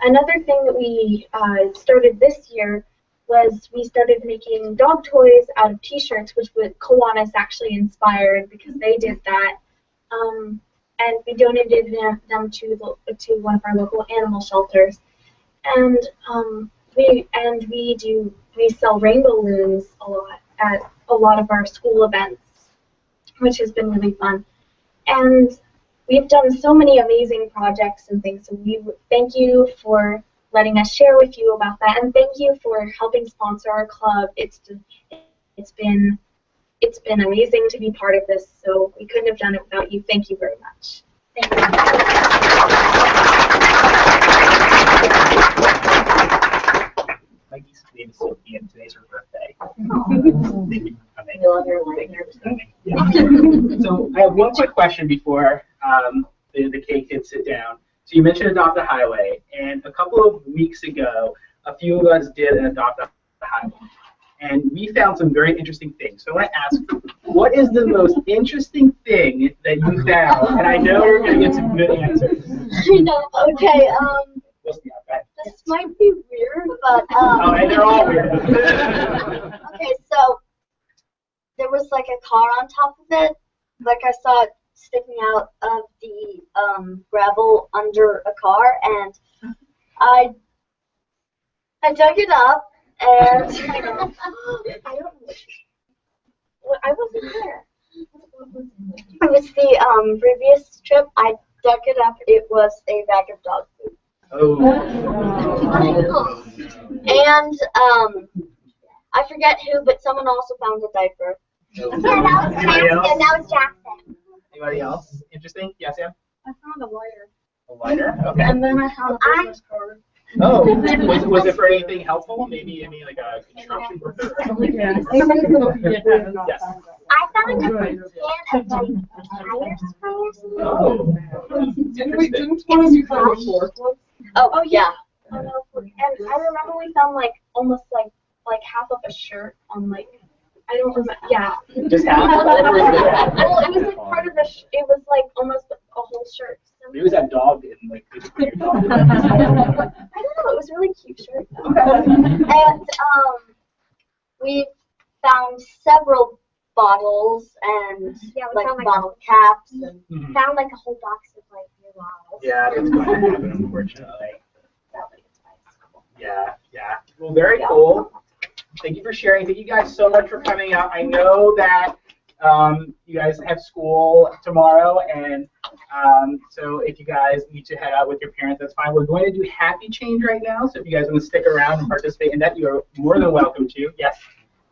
Another thing that we started this year was we started making dog toys out of T-shirts, which Kiwanis actually inspired because they did that, and we donated them to one of our local animal shelters, and we sell rainbow balloons a lot at a lot of our school events, which has been really fun. And we've done so many amazing projects and things, so we thank you for letting us share with you about that, and thank you for helping sponsor our club. It's been amazing to be part of this, so we couldn't have done it without you. Thank you very much. Thank you. Mikey's name is Sophie, and today's her birthday. We love your lighter. So I have one quick question before the K kids sit down. So you mentioned Adopt a Highway, and a couple of weeks ago, a few of us did an Adopt a Highway, and we found some very interesting things. So I want to ask, what is the most interesting thing that you found? And I know you're going to get some good answers. I know. Okay. This might be weird, but and they're all weird. okay, so there was like a car on top of it. Like I saw it sticking out of the gravel under a car, and I dug it up, and I don't know. I wasn't there. It was the previous trip. I dug it up. It was a bag of dog food. Oh. And I forget who, but someone also found a diaper. Anybody else? That was Jackson. Anybody else? Interesting? Yes, Sam? I found a lighter. A lighter? Okay. And then I found a business card. Oh, was it for anything helpful? Maybe like a construction worker? Yes. I found a can of like tire spray or something. Oh. Didn't one of you find a fork one? Oh yeah. And I remember we found like almost like half of a shirt on like I don't remember. Yeah. Just half? Well, it was like part of the. It was like almost a whole shirt. Maybe it was that dog in like your dog. I don't know. It was a really cute shirt. And we found several bottles and like bottle caps and found like a whole box of like beer bottles. Yeah, that's going to happen, unfortunately. Yeah. Well, very cool. Thank you for sharing. Thank you guys so much for coming out. I know that you guys have school tomorrow, and so if you guys need to head out with your parents, that's fine. We're going to do Happy Change right now, so if you guys want to stick around and participate in that, you're more than welcome to. Yes?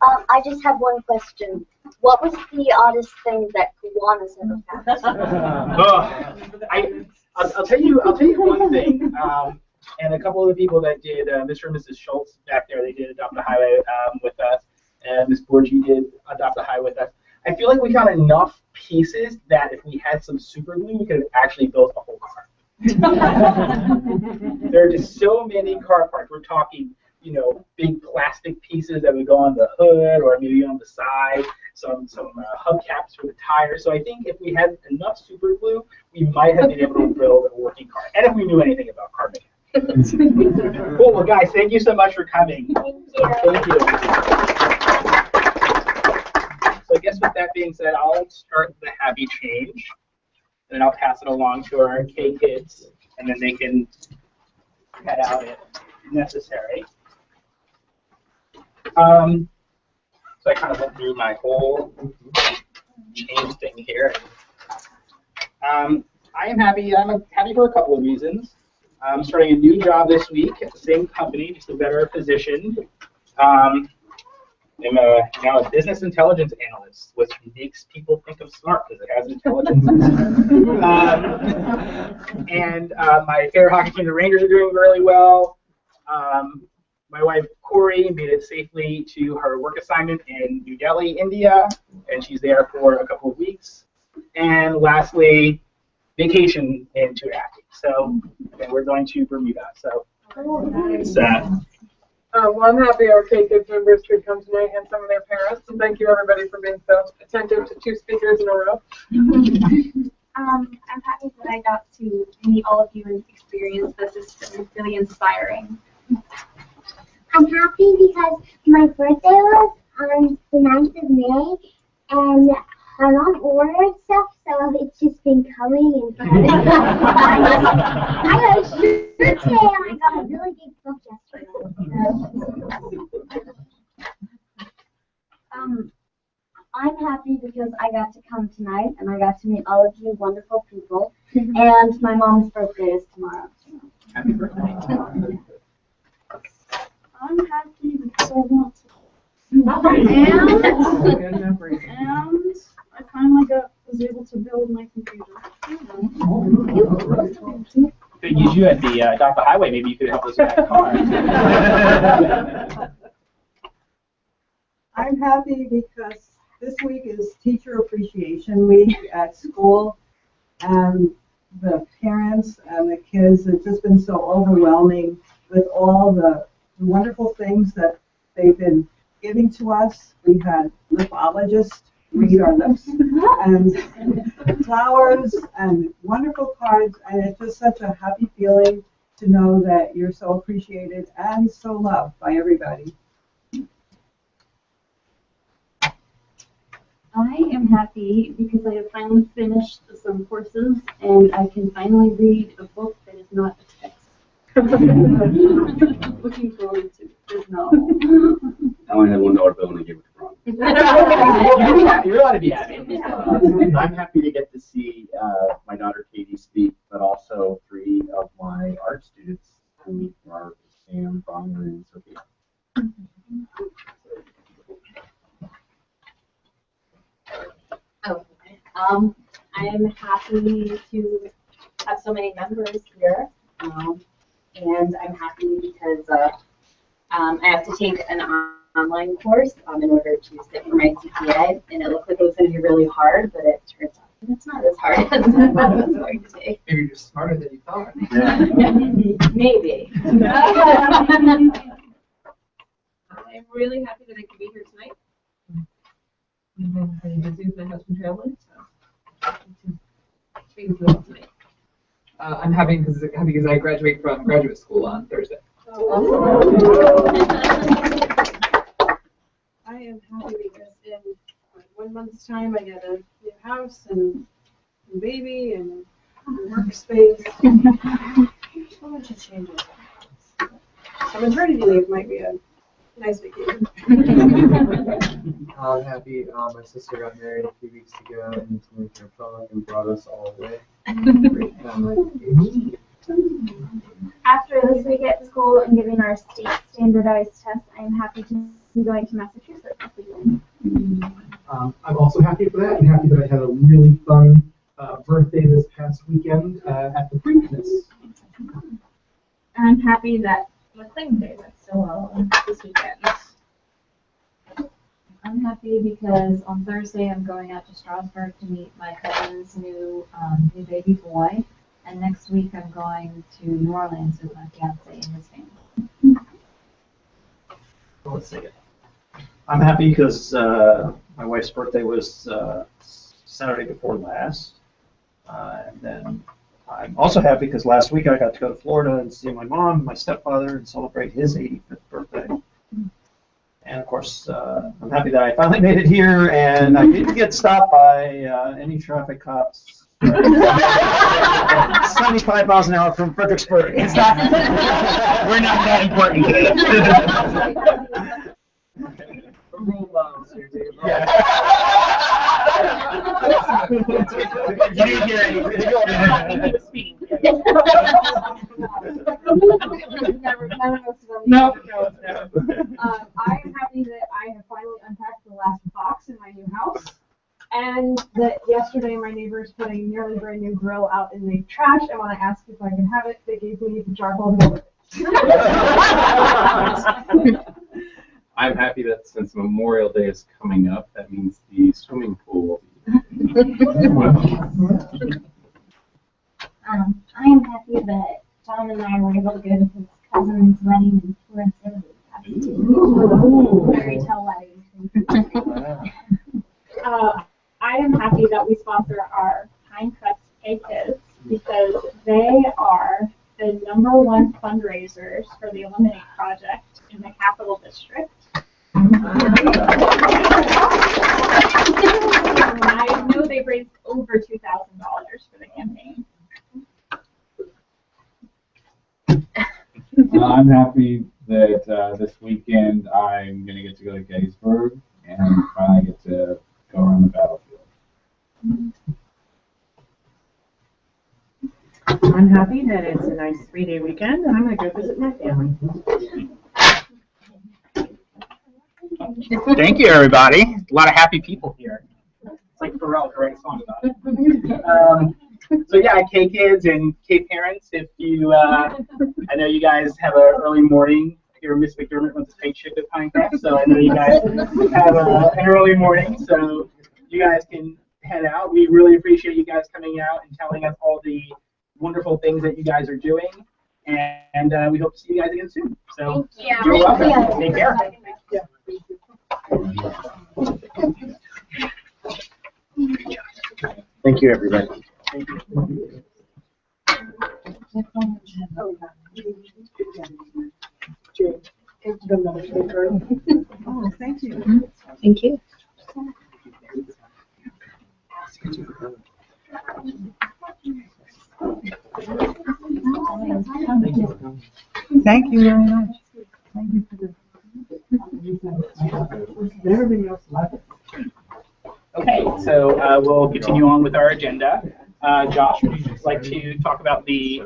I just have one question. What was the oddest thing that Kiwanis ever found? I'll tell you one thing. And a couple of the people that did, Mr. and Mrs. Schultz back there, they did Adopt a Highway with us, and Ms. Borgi did Adopt a Highway with us. I feel like we found enough pieces that if we had some super glue, we could have actually built a whole car. There are just so many car parts. We're talking, big plastic pieces that would go on the hood or maybe on the side, some hubcaps for the tires. So I think if we had enough super glue, we might have been able to build a working car, and if we knew anything about car making. Cool. Well, guys, thank you so much for coming. Thank you. Thank you. So I guess with that being said, I'll start the Happy Change, and then I'll pass it along to our K kids, and then they can head out if necessary. So I kind of went through my whole change thing here. I am happy. I'm happy for a couple of reasons. I'm starting a new job this week at the same company, just a better position. I'm now a business intelligence analyst, which makes people think I'm smart because it has intelligence. And my favorite hockey team, the Rangers, are doing really well. My wife, Corey, made it safely to her work assignment in New Delhi, India, and she's there for a couple of weeks. And lastly, vacation in Turkey. So we're going to Bermuda. So it's well, I'm happy our K-Kids members could come tonight and some of their parents. And thank you, everybody, for being so attentive to 2 speakers in a row. I'm happy that I got to meet all of you and experience this. It's really inspiring. I'm happy because my birthday was on the 9th of May, and my mom ordered stuff, so it's just been coming and coming. I got a shirt today, and I got a really big book yesterday. I'm happy because I got to come tonight, and I got to meet all of you wonderful people. And my mom's birthday is tomorrow. Happy birthday. I'm happy because I want to. And I finally was able to build my computer. Could use you at the Adopt a Highway. Maybe you could help us with that car. I'm happy because this week is Teacher Appreciation Week at school, and the parents and the kids, it's just been so overwhelming with all the wonderful things that they've been giving to us. We had lipologists read our lips, and flowers and wonderful cards, and it's just such a happy feeling to know that you're so appreciated and so loved by everybody. I am happy because I have finally finished some courses and I can finally read a book that is not a text. Looking forward to this novel. I only had $1 bill and I gave it to Ron. You're allowed to be happy. I'm happy to get to see my daughter Katie speak, but also 3 of my art students who are Sam, Bronwyn, and Sophia. Oh, I am happy to have so many members here, and I'm happy because I have to take an online course in order to sit for my CPA, and it looked like it was going to be really hard, but it turns out that it's not as hard as I thought it was going to be. Maybe you're just smarter than you thought. Maybe. I'm really happy that I could be here tonight. I've been pretty busy with my husband traveling, so speak to them tonight. I'm happy because I graduate from graduate school on Thursday. I am happy because in 1 month's time I get a new house and baby and workspace. So much has changed. So maternity leave might be a nice vacation. I'm happy my sister got married a few weeks ago and it's moved to Republic and brought us all away. After this week at school and giving our state standardized tests, I'm happy to be going to Massachusetts this weekend. I'm also happy for that, and happy that I had a really fun birthday this past weekend at the Preakness. And I'm happy that McLean Day went so well this weekend. I'm happy because on Thursday I'm going out to Strasbourg to meet my cousin's new baby boy, and next week I'm going to New Orleans with my fiance and his family. Let's see it. I'm happy because my wife's birthday was Saturday before last, and then I'm also happy because last week I got to go to Florida and see my mom and my stepfather and celebrate his 85th birthday. And of course, I'm happy that I finally made it here and I didn't get stopped by any traffic cops. 75 miles an hour from Fredericksburg. It's not. We're not that important. You didn't hear anything. No. I am happy that I have finally unpacked the last box in my new house, and that yesterday my neighbors put a nearly brand new grill out in the trash, and when I asked if I could have it, they gave me the charcoal to go with it. I'm happy that since Memorial Day is coming up, that means the swimming pool. I am happy that John and I were able to go to his cousin's wedding in Florence, Italy. Fairy tale wedding. I am happy that we sponsor our Pine Crest K-Kids because they are the #1 fundraisers for the Eliminate Project in the Capital District. I know they've raised over $2,000 for the campaign. I'm happy that this weekend I'm going to get to go to Gettysburg and finally get to go around the battlefield. I'm happy that it's a nice 3-day weekend, and I'm going to go visit my family. Thank you, everybody. A lot of happy people here. It's like Pharrell could write a song about it. So yeah, K kids and K parents, if you, I know you guys have an early morning. Your Miss McDermott runs a straight shift at Pinecrest, so I know you guys have an early morning, so you guys can head out. We really appreciate you guys coming out and telling us all the wonderful things that you guys are doing, and we hope to see you guys again soon. So you're welcome. Take care. Thank you, everybody. Thank you. Oh, thank you. Thank you. Thank you very much. Thank you for the. Everybody else left. Okay, so we'll continue on with our agenda. Josh, would you like to talk about the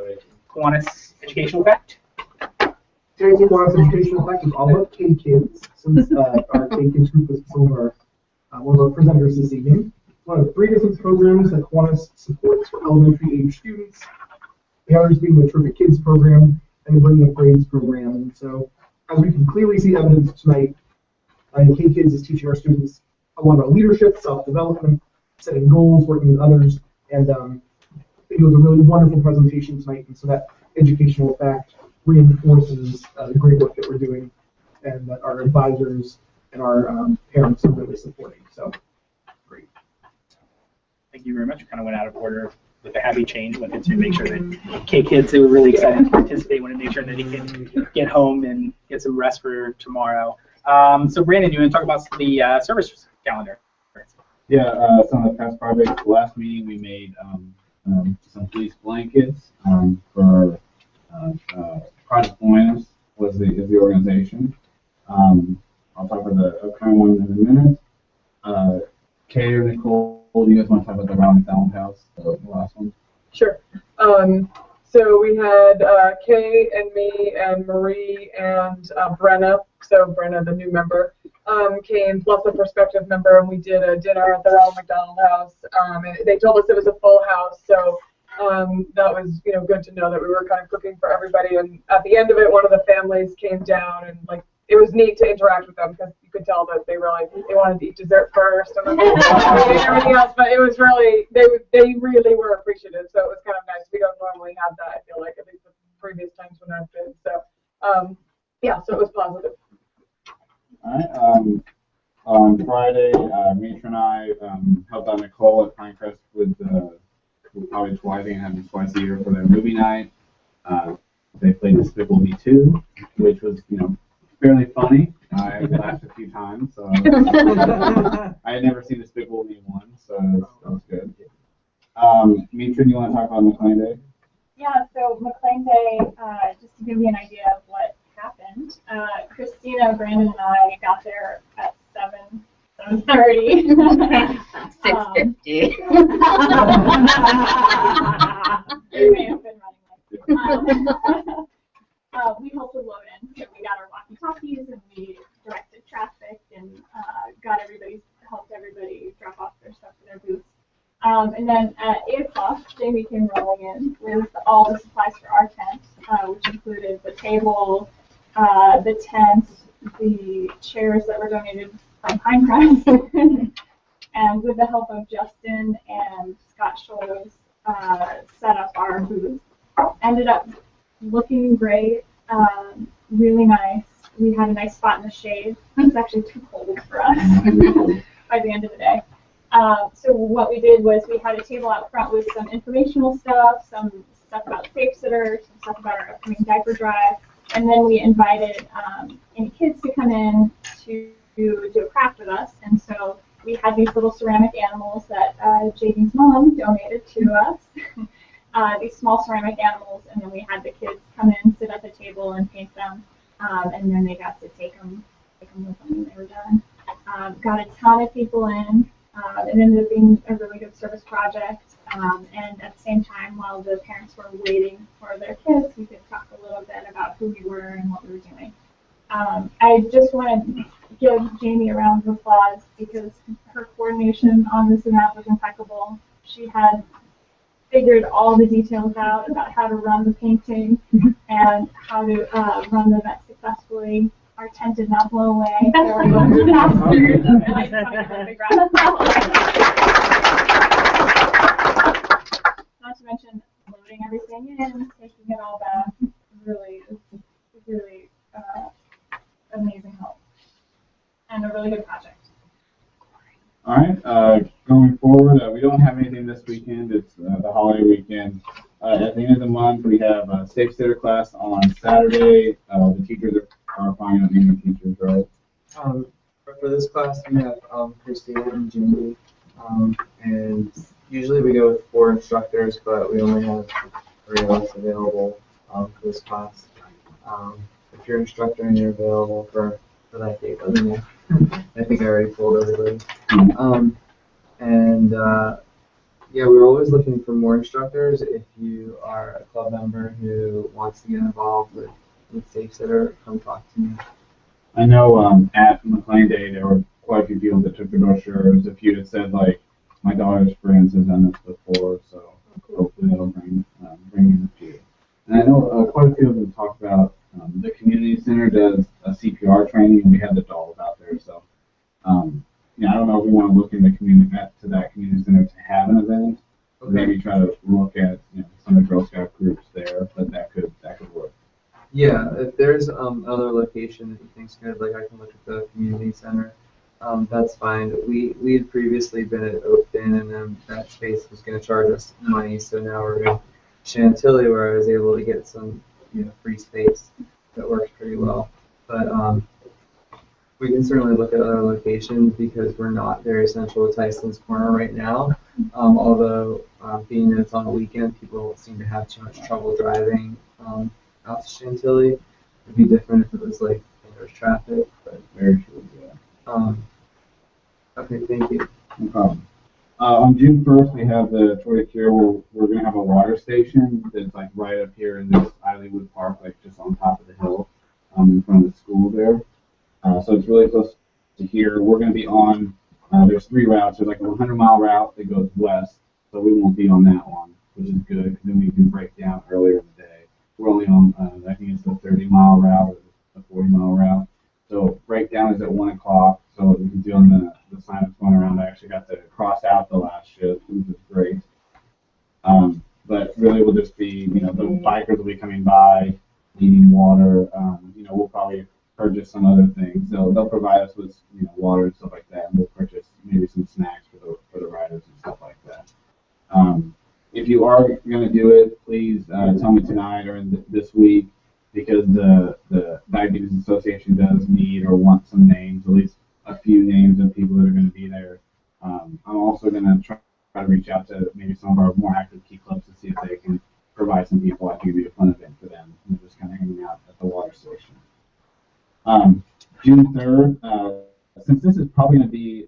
Kiwanis Educational Effect? Today's Kiwanis Educational Effect is all about K kids. Since our K kids group is some of our one of our presenters this evening. One of 3 different programs that Kiwanis supports for elementary age students. The others being the Terrific Kids program and the Bringing Up Grades program. And so, as we can clearly see evidence tonight, K Kids is teaching our students a lot about leadership, self-development, setting goals, working with others, and it was a really wonderful presentation tonight. And so that educational effect reinforces the great work that we're doing, and that our advisors and our parents are really supporting. So, great. Thank you very much. We kind of went out of order with the happy change. Wanted to make sure that K kids who were really excited to participate wanted to make sure that he can get home and get some rest for tomorrow. So Brandon, you want to talk about the service calendar? Yeah, some of the past projects. Last meeting we made some fleece blankets for Project Kiwanis is the organization. I'll talk about the upcoming one in a minute. Kay or Nicole, do you guys want to talk about the Ronald McDonald House, the last one? Sure. So we had Kay and me and Marie and Brenna. So Brenna, the new member, came plus a prospective member, and we did a dinner at the Ronald McDonald House. They told us it was a full house, so that was good to know that we were kind of cooking for everybody. And at the end of it, one of the families came down, and it was neat to interact with them because you could tell that they wanted to eat dessert first and then everything else. But it was really they really were appreciative, so it was kind of nice. We don't normally have that, I feel like, at least the previous times when I've been. So yeah, so it was positive. All right. On Friday, Mitra and I helped out Nicole at Pinecrest with probably twice a year for their movie night. They played Despicable Me 2, which was fairly funny. I laughed a few times. So I had never seen Despicable Me 1, so that was good. Mitra, do you want to talk about McLean Day? Yeah, so McLean Day, just to give you an idea of what happened, Christina, Brandon, and I got there at 7:30. 6:50. We may have been running late. We helped with load-in, so we got our walkie-talkies and we directed traffic and helped everybody drop off their stuff in their booths. And then at 8 o'clock, Jamie came rolling in with all the supplies for our tent, which included the table, the tent, the chairs that were donated from Pinecrest, and with the help of Justin and Scott Scholes, set up our booth. Ended up looking great, really nice. We had a nice spot in the shade. It was actually too cold for us by the end of the day. So what we did was we had a table out front with some informational stuff, some stuff about Safe Sitter, some stuff about our upcoming diaper drive, and then we invited any kids to come in to do a craft with us. And so we had these little ceramic animals that JD's mom donated to us, these small ceramic animals, and then we had the kids come in, sit at the table, and paint them, and then they got to take them with them when they were done. Got a ton of people in. It ended up being a really good service project, and at the same time and while the parents were waiting for their kids, we could talk a little bit about who we were and what we were doing. I just want to give Jamie a round of applause because her coordination on this event was impeccable. She had figured all the details out about how to run the painting and how to run the event successfully. Our tent did not blow away. There were no disasters. Not to mention loading everything in, taking it all back. Really amazing help. And a really good project. All right, going forward, we don't have anything this weekend. It's the holiday weekend. At the end of the month, we have a Safe Sitter class on Saturday. The teachers are finding on naming teachers, right? For this class, we have Christina and Jamie, and usually we go with 4 instructors, but we only have 3 of us available for this class. If you're an instructor and you're available for that date, let me know. I think I already told everybody. Yeah, we're always looking for more instructors. If you are a club member who wants to get involved with Safe Sitter, come talk to me. I know at McLean Day, there were quite a few people that took the brochures. A few that said, like, my daughter's friends have done this before, so hopefully that'll bring in a few. And I know quite a few of them talked about the community center does a CPR training, and we had the dolls out there. So, I don't know if we want to look in the community to that community center to have an event. Okay. Maybe try to look at some of the Girl Scout groups there, but that could work. Yeah, if there's other location that you think's good, like I can look at the community center. That's fine. We had previously been at Oakton, and then that space was going to charge us money, so now we're in Chantilly, where I was able to get some free space that works pretty well. But we can certainly look at other locations because we're not very central to Tysons Corner right now. Although being that it's on a weekend, people seem to have too much trouble driving out to Chantilly. It'd be different if it was like there's traffic, but very true. Yeah. Okay, thank you. No problem. On June 1st, we have the Toy Cure. We're going to have a water station that's like right up here in this Isleywood Park, like just on top of the hill in front of the school there. So it's really close to here. We're going to be on, there's 3 routes. There's like a 100-mile route that goes west, so we won't be on that one, which is good, because then we can break down earlier in the day. We're only on, I think it's the 30-mile route or the 40-mile route. So breakdown is at 1 o'clock, so we can do on the sign that's going around. I actually got to cross out the last shift, which is great. But really we'll just be, the bikers will be coming by, needing water. We'll probably purchase some other things. So they'll provide us with, water and stuff like that, and we'll purchase maybe some snacks for the riders and stuff like that. If you are going to do it, please tell me tonight or this week, because the Diabetes Association does need or want some names, at least a few names of people that are going to be there. I'm also going to try to reach out to maybe some of our more active key clubs to see if they can provide some people. I think it'd be a fun event for them, just kind of hanging out at the water station. June 3rd, since this is probably going to be,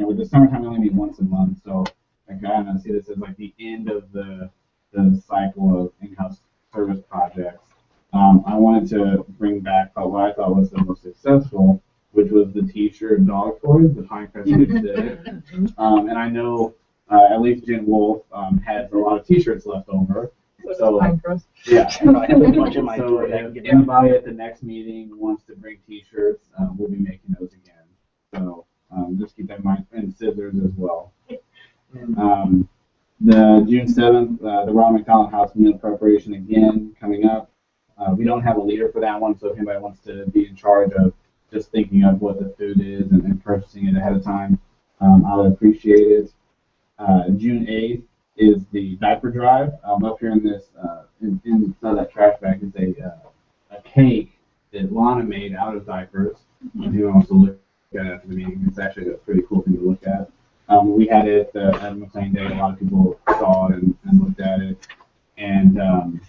with the summertime, we only meet once a month, so I kind of see this as like the end of the cycle of in-house service projects. I wanted to bring back what I thought was the most successful, which was the T-shirt dog toys, the Pinecrest did. And I know at least Jen Wolf has a lot of T-shirts left over. So yeah, I have a bunch of my toys. If anybody at the next meeting wants to bring T-shirts, we'll be making those again. So just keep that in mind, and scissors as well. The June 7th, the Ronald McDonald House meal preparation again coming up. We don't have a leader for that one, so if anybody wants to be in charge of just thinking of what the food is and purchasing it ahead of time, I would appreciate it. June 8th is the diaper drive. Up here in this, inside that trash bag is a cake that Lana made out of diapers. If you want to look at it after the meeting, it's actually a pretty cool thing to look at. We had it at McLean Day. A lot of people saw it and looked at it. And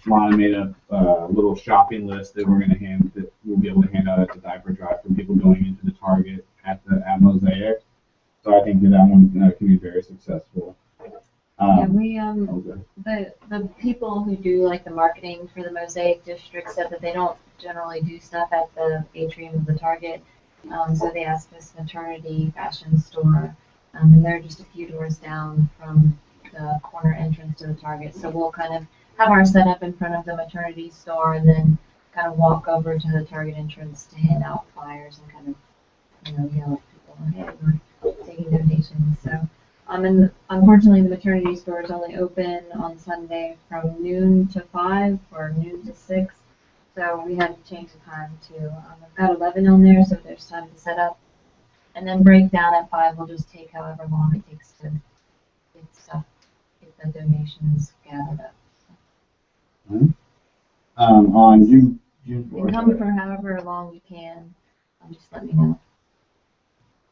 Lana made a little shopping list that we'll be able to hand out at the diaper drive for people going into the Target at Mosaic. So I think that one can be very successful. Yeah, we the people who do like the marketing for the Mosaic District said that they don't generally do stuff at the atrium of the Target. So they asked this maternity fashion store, and they're just a few doors down from the corner entrance to the Target. So we'll kind of have our setup in front of the maternity store and then kind of walk over to the Target entrance to hand out flyers and kind of, yell at people, hey, we're taking donations. So, and unfortunately the maternity store is only open on Sunday from noon to 5 or noon to 6. So we had to change the time to, I've got 11 on there, so there's time to set up. And then break down at 5, we'll just take however long it takes to get the donations gathered up. On June You 4th. can come for however long you can, just let me know.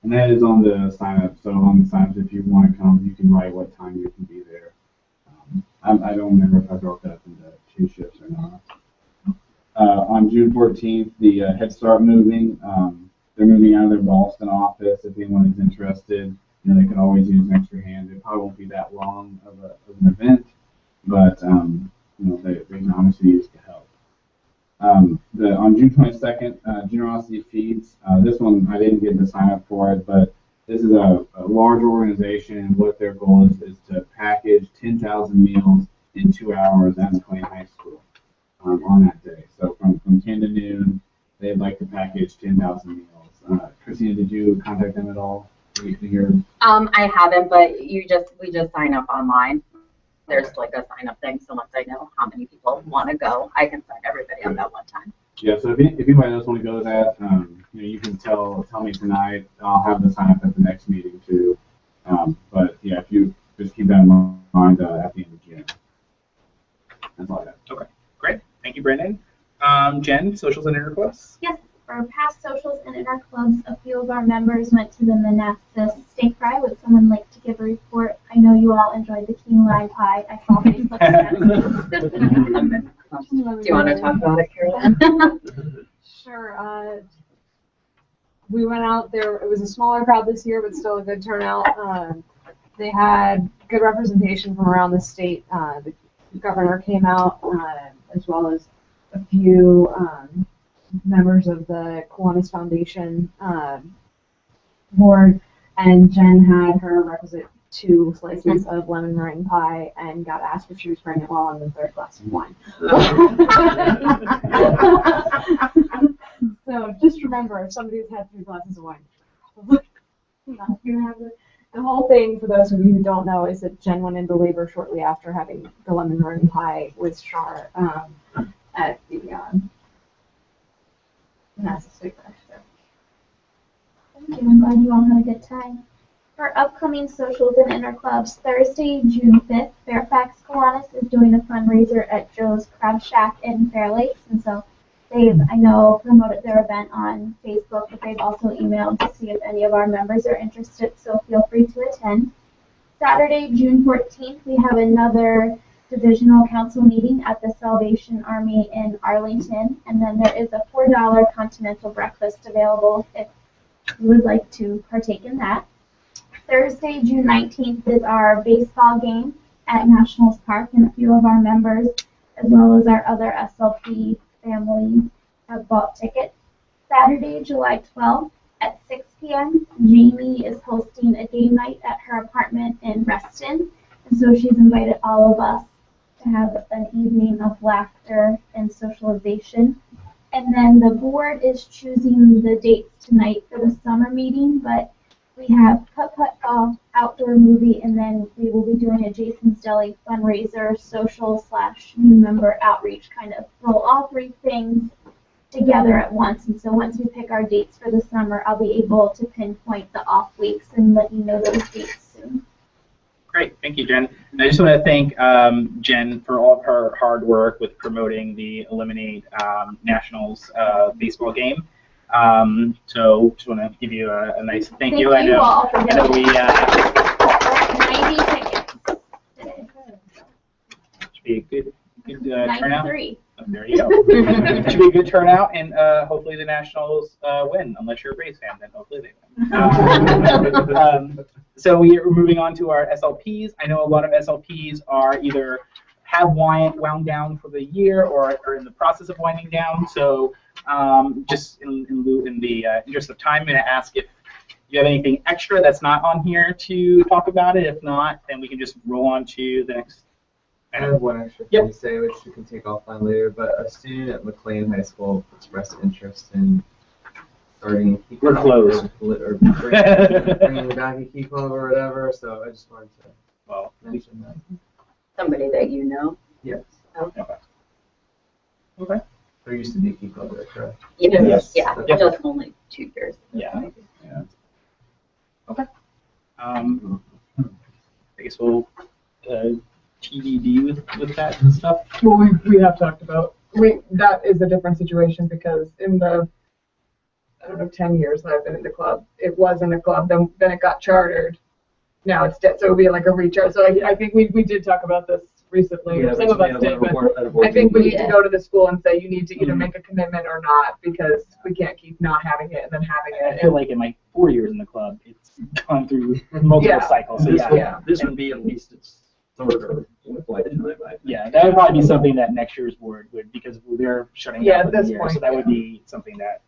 And that is on the sign up. So on the sign up, if you want to come, you can write what time you can be there. I don't remember if I broke that up into 2 shifts or not. On June 14th, the Head Start moving. They're moving out of their Boston office. If anyone is interested, they can always use an extra hand. It probably won't be that long of an event, but they can obviously use the help. On June 22nd, Generosity Feeds. This one I didn't get to sign up for it, but this is a large organization, and what their goal is to package 10,000 meals in 2 hours at McLean High School on that day. So from 10 to noon, they'd like to package 10,000 meals. Christina, did you contact them at all? I haven't, but we just sign up online. There's like a sign up thing, so once I know how many people want to go, I can sign everybody up at one time. Yeah, so if anybody else want to go to that, you can tell me tonight. I'll have the sign up at the next meeting too. But yeah, if you just keep that in mind at the end of June. That's all I got. Okay, great. Thank you, Brandon. Jen, socials and interclubs? Yes, for past socials and interclubs, a few of our members went to the Manassas Steak Fry. Would someone like to give a report? I know you all enjoyed the key lime pie. I saw Facebook. Do you want to talk about it, Carolyn? Sure. We went out there. It was a smaller crowd this year, but still a good turnout. They had good representation from around the state. The governor came out, as well as a few members of the Kiwanis Foundation board, and Jen had her requisite 2 slices of lemon meringue pie and got asked if she was pregnant while on the 3rd glass of wine. So just remember, if somebody's had 3 glasses of wine, not gonna have the whole thing. For those of you who don't know, is that Jen went into labor shortly after having the lemon meringue pie with Char at the Manassas Steak Fry. Thank you. I'm glad you all had a good time. For upcoming socials and interclubs, Thursday, June 5th, Fairfax Kiwanis is doing a fundraiser at Joe's Crab Shack in Fair Lakes, and so they've, I know, promoted their event on Facebook, but they've also emailed to see if any of our members are interested, so feel free to attend. Saturday, June 14th, we have another divisional council meeting at the Salvation Army in Arlington, and then there is a $4 continental breakfast available if you would like to partake in that. Thursday, June 19th is our baseball game at Nationals Park, and a few of our members, as well as our other SLP family, have bought tickets. Saturday, July 12th at 6 p.m., Jamie is hosting a game night at her apartment in Reston, and so she's invited all of us to have an evening of laughter and socialization. And then the board is choosing the dates tonight for the summer meeting, but we have putt-putt golf, outdoor movie, and then we will be doing a Jason's Deli fundraiser, social / new member outreach, kind of roll all 3 things together at once. And so once we pick our dates for the summer, I'll be able to pinpoint the off weeks and let you know those dates soon. Great, thank you, Jen. And I just want to thank Jen for all of her hard work with promoting the Eliminate Nationals baseball game. So just want to give you a nice thank you. I know we have 90 tickets today. Should be a good turnout. 93. Oh, there you go. Should be a good turnout, and hopefully the Nationals win. Unless you're a Braves fan, then hopefully they win. So we are moving on to our SLPs. I know a lot of SLPs are either have wound down for the year or are in the process of winding down. So just in the interest of time, I'm going to ask if you have anything extra that's not on here to talk about it. If not, then we can just roll on to the next. I have one extra thing to say, which you can take offline later, but a student at McLean High School expressed interest in starting a key club. We're closed. Or bringing back a key club or whatever, so I just wanted to mention that. Somebody that you know? Yes. Okay. Okay. There used to be a key club there, correct? Yes. Yeah, Yep. just only 2 years. Yeah. Okay. I guess we'll TBD with that and stuff. Well, we have talked about, that is a different situation because in the, I don't know, 10 years that I've been in the club, it wasn't a club, then it got chartered. Now it's dead, so it would be like a recharge. So I think we did talk about this recently. Yeah, Some of us did, but I think we need to go to the school and say you need to either make a commitment or not, because we can't keep not having it and then having it. I feel like in my 4 years in the club, it's gone through multiple cycles. So This would be at least its third or fourth lifetime. Yeah, that would probably be something that next year's board would, because they're shutting down at for the this year, point, so that would be something that,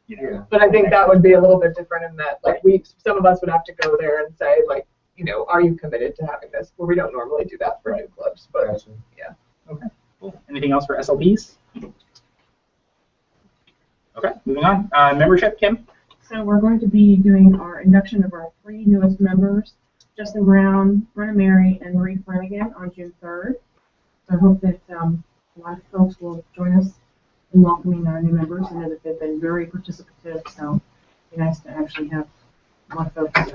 you know. But I think that would be a little bit different in that, like, some of us would have to go there and say, like, you know, are you committed to having this? Where we don't normally do that for new clubs, but yeah. Okay. Cool. Anything else for SLPs? Okay, moving on. Membership, Kim? So we're going to be doing our induction of our 3 newest members, Justin Brown, Brenna Mary, and Marie Flanagan on June 3rd. So I hope that a lot of folks will join us in welcoming our new members. I know that they've been very participative, so it'd be nice to actually have a lot of folks.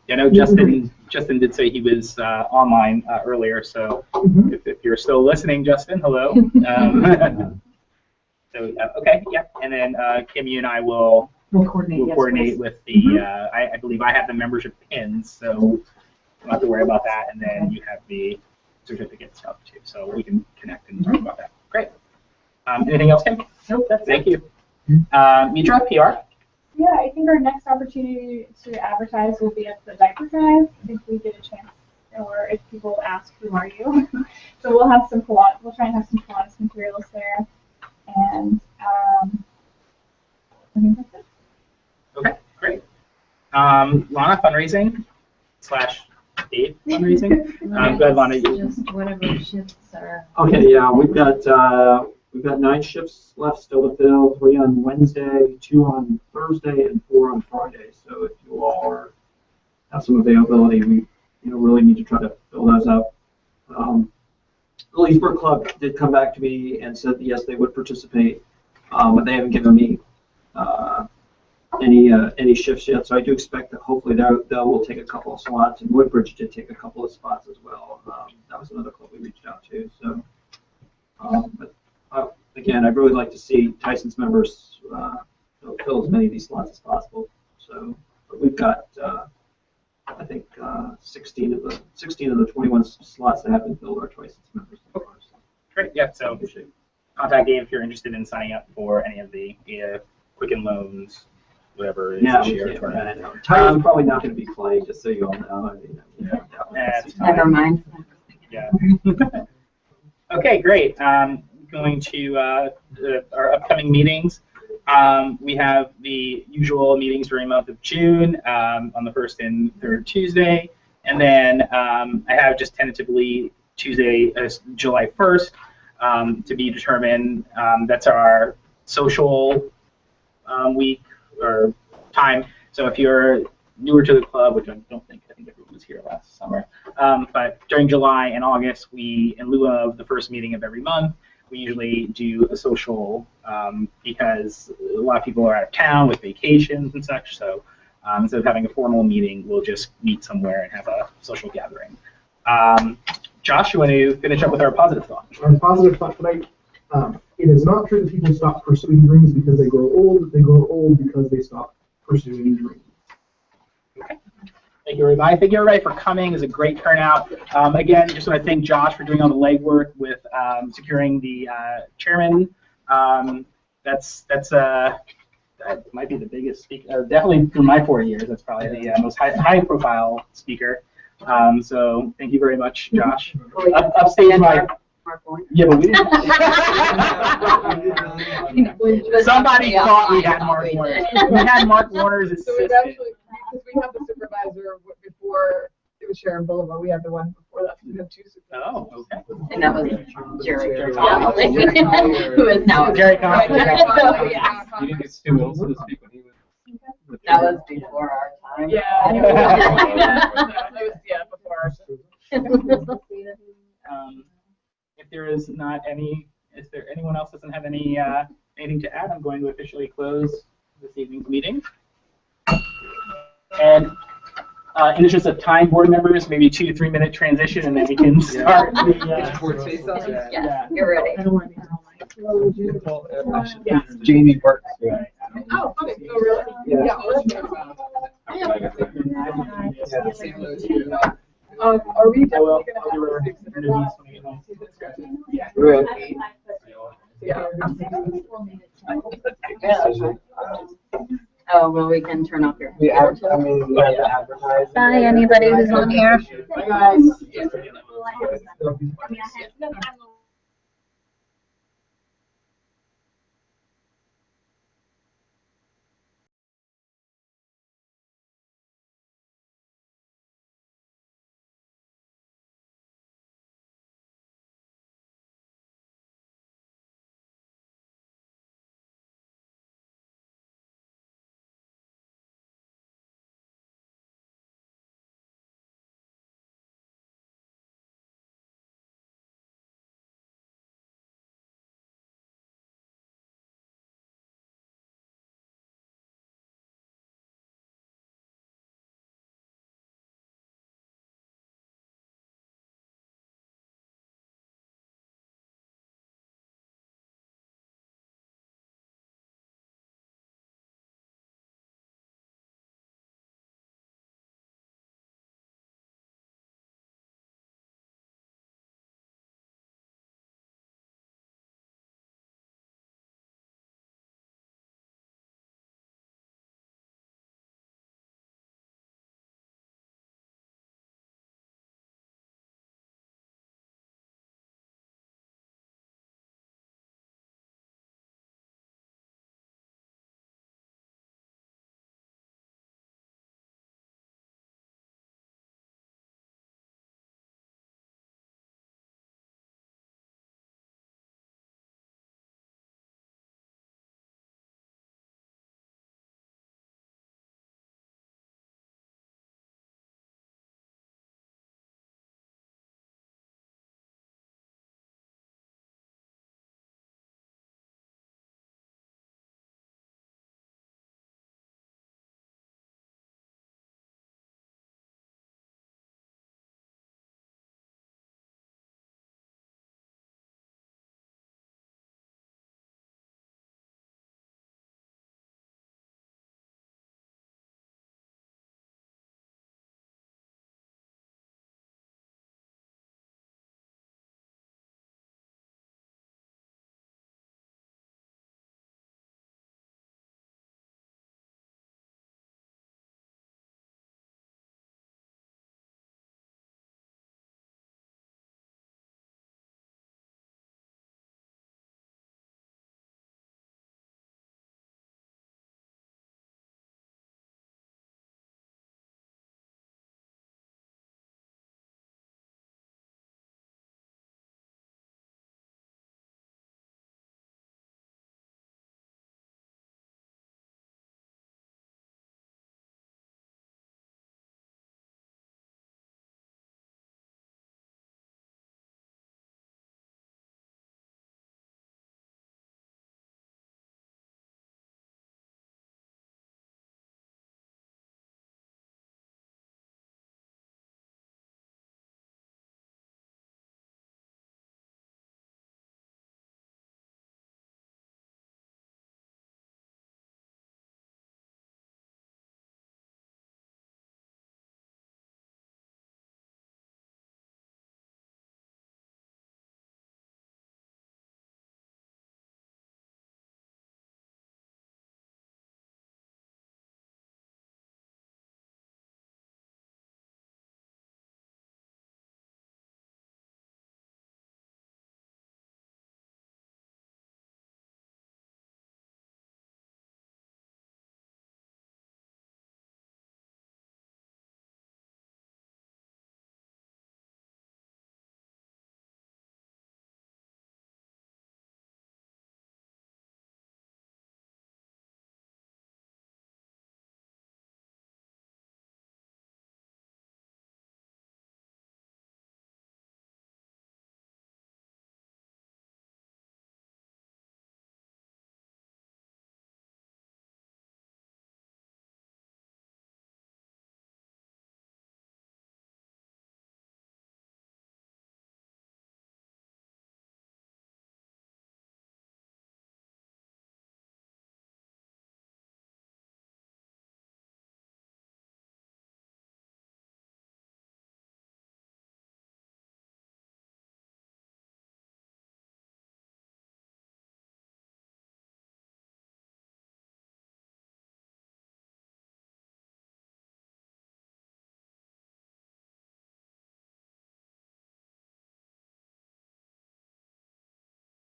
Yeah, I know Justin did say he was online earlier, so if you're still listening, Justin, hello. Okay, yeah, and then Kim, you and I will coordinate with the. I believe I have the membership pins, so you don't have to worry about that. And then you have the certificate stuff too, so we can connect and talk about that. Great. Anything else, Kim? Nope, that's Thank you. Mitra, PR. Yeah, I think our next opportunity to advertise will be at the diaper drive. I think we get a chance, or if people ask, who are you? So we'll have some we'll try and have some Kiwanis materials there. And I think that's it. Okay, great. Lana, fundraising / Dave fundraising. Go ahead, Lana. Just whatever shifts are. Okay, yeah, we've got 9 shifts left still to fill, 3 on Wednesday, 2 on Thursday, and 4 on Friday. So if you all have some availability, we really need to try to fill those up. The Leesburg Club did come back to me and said yes, they would participate, but they haven't given me any shifts yet. So I do expect that hopefully they will take a couple of slots, and Woodbridge did take a couple of spots as well. That was another club we reached out to. So, but again, I'd really like to see Tysons members fill as many of these slots as possible. So, but we've got I think 16 of the 21 slots that have been filled are Tysons members. Great. Yeah. So contact Dave if you're interested in signing up for any of the Quicken Loans, whatever it is this year. Tysons probably not going to be playing, just so you all know. Never mind. Yeah. Okay, great. Going to our upcoming meetings. We have the usual meetings during the month of June on the 1st and 3rd Tuesday. And then I have just tentatively Tuesday, July 1st, to be determined. That's our social week or time. So if you're newer to the club, which I think everyone was here last summer, but during July and August, we, in lieu of the first meeting of every month, we usually do a social because a lot of people are out of town with vacations and such. So instead of having a formal meeting, we'll just meet somewhere and have a social gathering. Josh, you want to finish up with our positive thought? Our positive thought tonight, it is not true that people stop pursuing dreams because they grow old. They grow old because they stop pursuing dreams. Okay. Thank you, everybody. Thank you, everybody, for coming. It was a great turnout. Again, just want to thank Josh for doing all the legwork with securing the chairman. That might be the biggest speaker, definitely through my 4 years. That's probably the most high-profile speaker. So thank you very much, Josh. Upstage, Mark Warner. Yeah, but we didn't. Somebody thought we had Mark Warner. We had Mark Warner's So we've assistant. actually, because we had the supervisor before it was Sharon Bulova, we had the one before that. We had two supervisors. Oh, okay. And that was Jerry. Yeah. Who is now. Jerry Conley. Yeah. You didn't get Stu Wilson to speak when he was. That was before our time. Yeah. That was, yeah, before our time. If there is not any, is there anyone else doesn't have any anything to add? I'm going to officially close this evening's meeting. And in the interest of time, board members, maybe 2 to 3 minute transition, and then we can start the. Yeah, you're ready. Jamie works. Oh, okay. Oh, really? Yeah. Are we I'll definitely do going her to interviews when we get home. Yeah. Oh, well, we can turn off your. We have to advertise. Bye, anybody who's on here. Bye, guys.